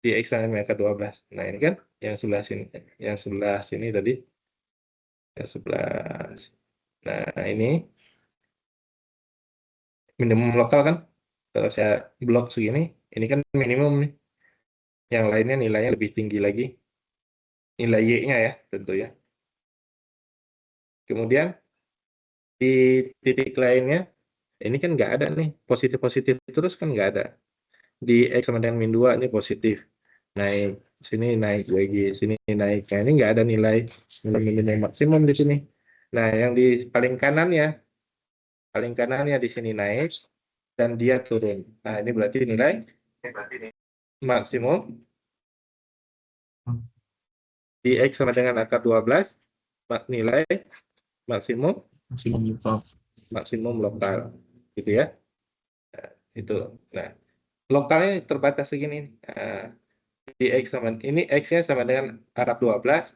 Di X sama min akar 12. Nah, ini kan yang sebelah sini. Yang sebelah sini tadi. Yang sebelah. Nah, ini minimum lokal kan. Kalau saya blok segini, ini kan minimum nih. Yang lainnya nilainya lebih tinggi lagi. Nilai Y-nya ya, tentu ya. Kemudian di titik lainnya, ini kan nggak ada nih. Positif-positif terus kan nggak ada. Di X sama dengan min 2 ini positif. Naik, sini naik lagi, sini naik. Nah, ini nggak ada nilai minimum maksimum di sini. Nah, yang di paling kanan ya, paling kanannya di sini naik, dan dia turun. Nah, ini berarti nilai maksimum di X sama dengan akar 12, nilai maksimum lokal. Gitu ya. Nah, itu. Nah, lokalnya terbatas segini. Nah, di X sama ini X-nya sama dengan akar 12.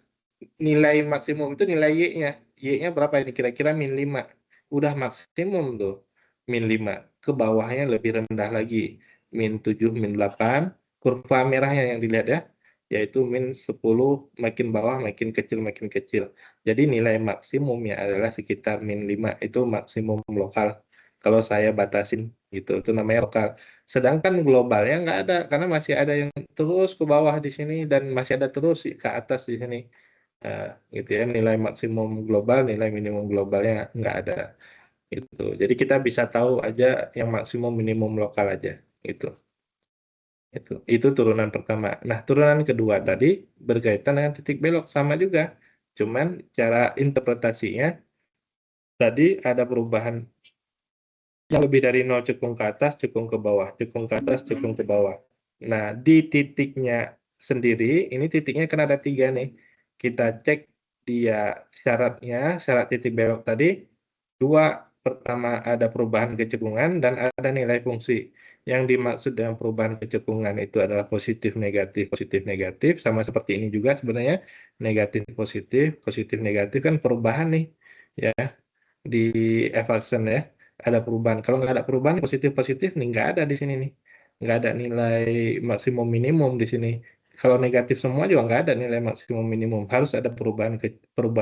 Nilai maksimum itu nilai Y-nya. Y-nya berapa ini? Kira-kira min 5. Udah maksimum tuh. Min 5. Ke bawahnya lebih rendah lagi. Min 7, min 8. Kurva merahnya yang dilihat ya. Yaitu min 10, makin bawah makin kecil, makin kecil. Jadi nilai maksimumnya adalah sekitar min 5. Itu maksimum lokal. Kalau saya batasin gitu. Itu namanya lokal. Sedangkan globalnya nggak ada. Karena masih ada yang terus ke bawah di sini. Dan masih ada terus ke atas di sini. Nah, gitu ya, nilai maksimum global, nilai minimum globalnya nggak ada. Gitu. Jadi kita bisa tahu aja yang maksimum minimum lokal aja. Gitu. Itu turunan pertama. Nah, turunan kedua tadi berkaitan dengan titik belok, sama juga. Cuman cara interpretasinya tadi ada perubahan yang lebih dari 0 cekung ke atas, cekung ke bawah, cekung ke atas, cekung ke bawah. Nah, di titiknya sendiri, ini titiknya kan ada 3 nih. Kita cek dia syaratnya, syarat titik belok tadi, 2, pertama ada perubahan kecekungan dan ada nilai fungsi. Yang dimaksud dengan perubahan kecekungan itu adalah positif, negatif, sama seperti ini juga sebenarnya, negatif, positif, negatif kan perubahan nih, ya, di Everson ya. Ada perubahan. Kalau nggak ada perubahan positif nih nggak ada di sini nih. Nggak ada nilai maksimum minimum di sini. Kalau negatif semua juga nggak ada nilai maksimum minimum. Harus ada perubahan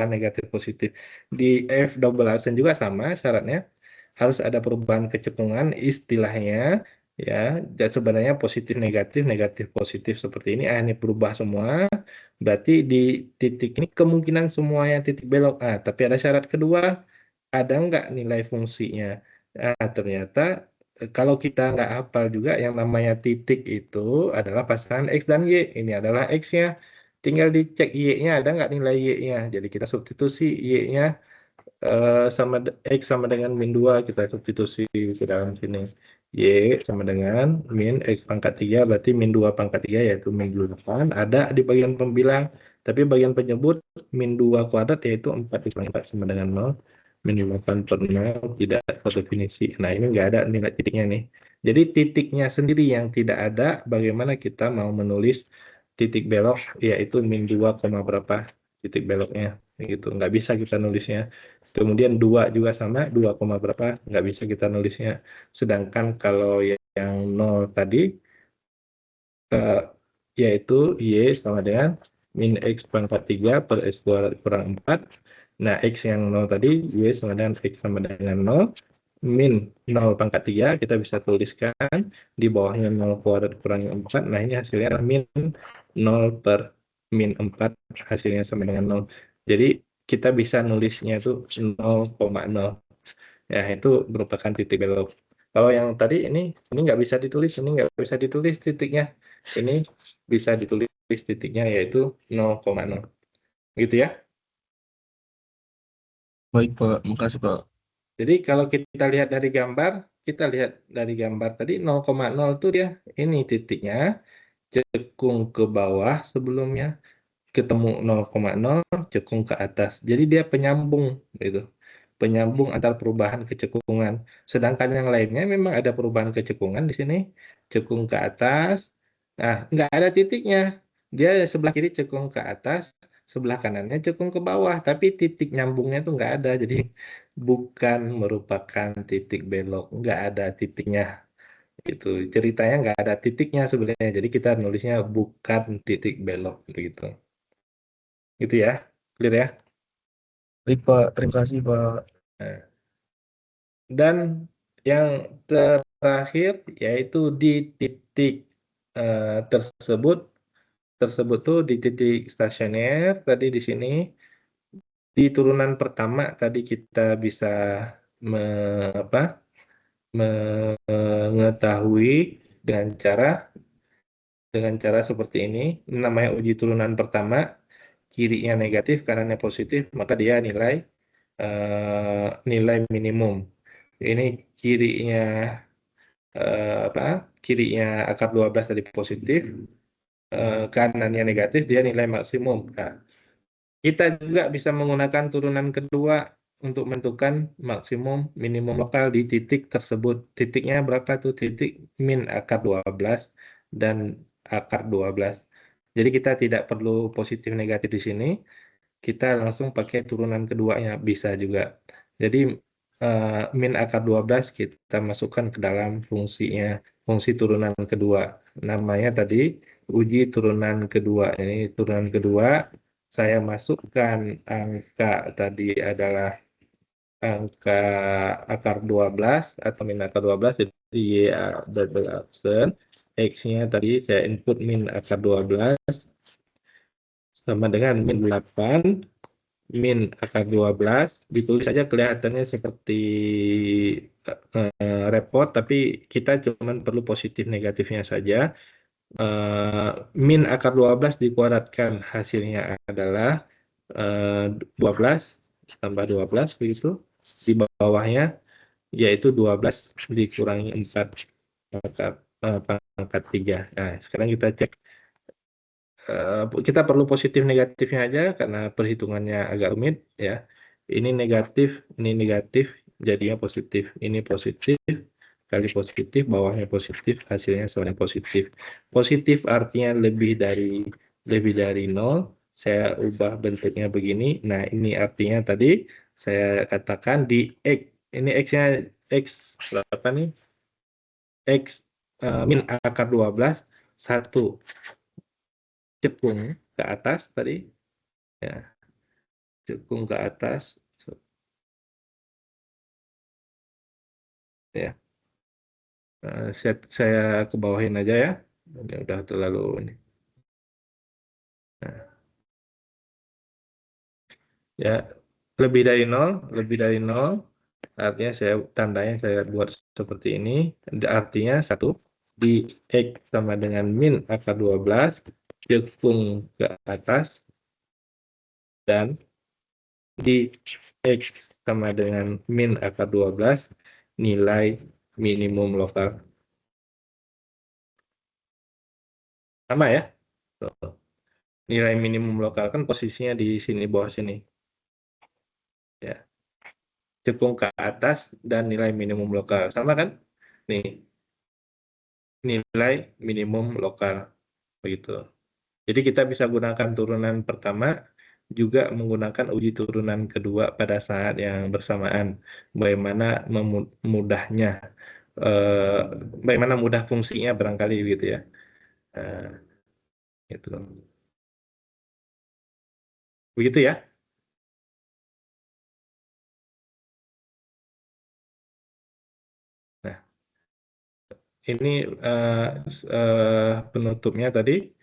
negatif positif. Di F double accent juga sama syaratnya. Harus ada perubahan kecekungan istilahnya ya. Dan sebenarnya negatif positif seperti ini. Ini berubah semua. Berarti di titik ini kemungkinan semuanya titik belok. Tapi ada syarat kedua, ada nggak nilai fungsinya? Nah, ternyata kalau kita nggak hafal juga yang namanya titik itu adalah pasangan X dan Y. Ini adalah X-nya. Tinggal dicek Y-nya ada nggak nilai Y-nya. Jadi kita substitusi Y-nya X sama dengan min 2. Kita substitusi ke dalam sini. Y sama dengan min X pangkat 3. Berarti min 2 pangkat 3 yaitu min 8. Ada di bagian pembilang. Tapi bagian penyebut min 2 kuadrat yaitu 4 dikurangi 4 sama dengan 0. Min 8 per 0 tidak terdefinisi. Nah, ini nggak ada nilai titiknya nih. Jadi titiknya sendiri yang tidak ada, bagaimana kita mau menulis titik belok, yaitu min 2, berapa titik beloknya. Gitu. Nggak bisa kita nulisnya. Kemudian 2 juga sama, 2, berapa, nggak bisa kita nulisnya. Sedangkan kalau yang 0 tadi, yaitu Y sama dengan min X pangkat 3 per X kurang 4. Nah, X yang 0 tadi, Y sama dengan X sama dengan 0, min 0 pangkat 3, kita bisa tuliskan di bawahnya 0 kuadrat kurangi 4. Nah, ini hasilnya adalah min 0 per min 4, hasilnya sama dengan 0. Jadi, kita bisa nulisnya itu 0,0. Ya, itu merupakan titik belok. Kalau yang tadi ini nggak bisa ditulis, ini nggak bisa ditulis titiknya. Ini bisa ditulis titiknya yaitu 0,0. Gitu ya. Baik, Pak. Makasih, Pak. Jadi kalau kita lihat dari gambar, tadi 0,0 itu dia ini titiknya, cekung ke bawah sebelumnya, ketemu 0,0, cekung ke atas. Jadi dia penyambung gitu. penyambung antar perubahan kecekungan. Sedangkan yang lainnya memang ada perubahan kecekungan di sini, cekung ke atas. Nah, nggak ada titiknya. Dia sebelah kiri cekung ke atas, sebelah kanannya cekung ke bawah, tapi titik nyambungnya tuh nggak ada. Jadi bukan merupakan titik belok, nggak ada titiknya. Itu ceritanya nggak ada titiknya sebenarnya. Jadi kita nulisnya bukan titik belok gitu. Gitu ya, clear ya. Baik Pak, terima kasih Pak. Nah, dan yang terakhir yaitu di titik tersebut tuh di titik stasioner tadi di sini di turunan pertama tadi kita bisa mengetahui dengan cara seperti ini. Namanya uji turunan pertama, kirinya negatif, kanannya positif, maka dia nilai minimum. Ini kirinya kirinya akar 12 tadi positif, kanannya negatif, dia nilai maksimum. Nah, kita juga bisa menggunakan turunan kedua untuk menentukan maksimum minimum lokal di titik tersebut. Titiknya berapa tuh? Titik min akar 12 dan akar 12. Jadi kita tidak perlu positif negatif di sini. Kita langsung pakai turunan keduanya, bisa juga. Jadi min akar 12 kita masukkan ke dalam fungsi turunan kedua. Namanya tadi uji turunan kedua. Ini turunan kedua, saya masukkan angka tadi adalah angka akar 12 atau min akar 12, jadi Y double accent. X-nya tadi saya input min akar 12 sama dengan min 8 min akar 12, ditulis saja kelihatannya seperti repot, tapi kita cuma perlu positif negatifnya saja. Min akar 12 dikuadratkan, hasilnya adalah 12 tambah 12 begitu. Di bawahnya yaitu 12 dikurangi 4 pangkat 3. Nah, sekarang kita cek. Kita perlu positif negatifnya aja karena perhitungannya agak rumit ya. Ini negatif, jadinya positif. Ini positif kali positif, bawahnya positif, hasilnya sama positif. Positif artinya lebih dari 0. Saya ubah bentuknya begini. Nah, ini artinya tadi saya katakan di X. Ini X-nya X berapa nih? X min akar 12 1 cekung ke atas tadi ya, cekung ke atas ya. Saya ke bawahin aja ya, ini udah terlalu ini. Nah, ya lebih dari 0 artinya tandanya saya buat seperti ini, artinya 1 di X sama dengan min akar 12 cekung ke atas, dan di X sama dengan min akar 12 nilai minimum lokal. Sama ya. Tuh. Nilai minimum lokal kan posisinya di sini, bawah sini. Ya. Cekung ke atas dan nilai minimum lokal. Sama kan? Nih. Nilai minimum lokal. Begitu. Jadi kita bisa gunakan turunan pertama, juga menggunakan uji turunan kedua pada saat yang bersamaan. Bagaimana mudahnya, bagaimana mudah fungsinya barangkali gitu ya. Gitu. Begitu ya. Nah, ini penutupnya tadi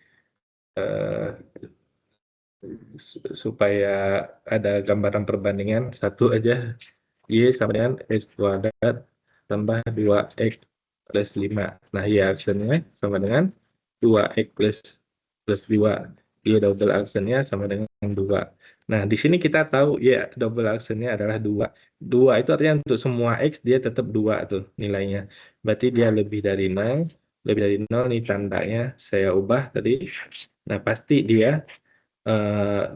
supaya ada gambaran perbandingan, satu aja Y sama dengan X kuadrat tambah 2X plus 5. Nah, Y aksennya sama dengan 2X plus 2. Y double aksennya sama dengan 2. Nah, di sini kita tahu Y double aksennya adalah 2. 2 itu artinya untuk semua X dia tetap 2 tuh nilainya. Berarti dia lebih dari 0. Lebih dari 0 nih tandanya saya ubah tadi. Nah, pasti dia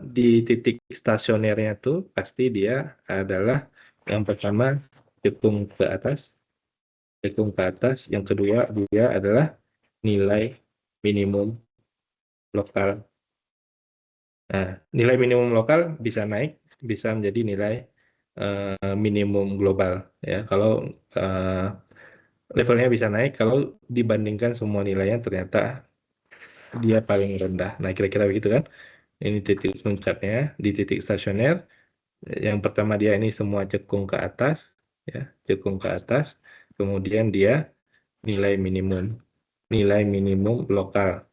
di titik stasionernya tuh pasti dia adalah Yang pertama cekung ke atas, yang kedua dia adalah nilai minimum lokal. Nah, nilai minimum lokal bisa naik, bisa menjadi nilai minimum global ya. Kalau levelnya bisa naik kalau dibandingkan semua nilainya ternyata dia paling rendah. Nah, kira-kira begitu kan? Ini titik puncaknya di titik stasioner. Yang pertama dia ini semua cekung ke atas, ya, cekung ke atas. Kemudian dia nilai minimum lokal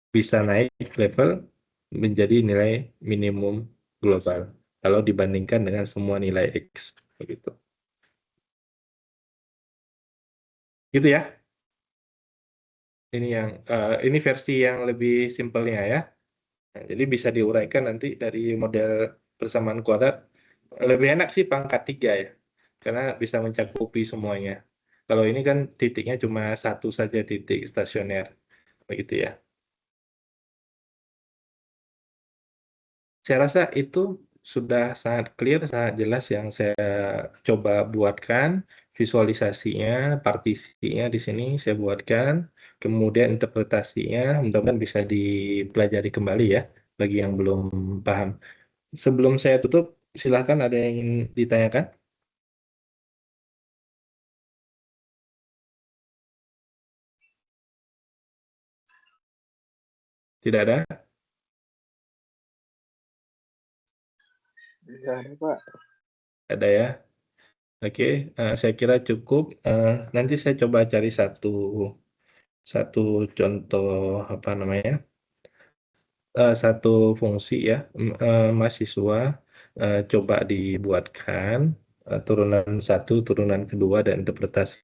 bisa naik level menjadi nilai minimum global kalau dibandingkan dengan semua nilai X begitu. Gitu ya. Ini versi yang lebih simpelnya ya. Nah, jadi bisa diuraikan nanti dari model persamaan kuadrat. Lebih enak sih pangkat 3 ya. Karena bisa mencakupi semuanya. Kalau ini kan titiknya cuma satu saja titik stasioner. Begitu ya. Saya rasa itu sudah sangat clear, sangat jelas yang saya coba buatkan. Visualisasinya, partisinya di sini saya buatkan. Kemudian interpretasinya mudah-mudahan bisa dipelajari kembali ya bagi yang belum paham. Sebelum saya tutup, silakan ada yang ingin ditanyakan? Tidak ada? Iya, ada Pak. Ada ya? Oke, saya kira cukup. Nanti saya coba cari satu contoh apa namanya? Satu fungsi ya, mahasiswa coba dibuatkan turunan 1, turunan kedua dan interpretasi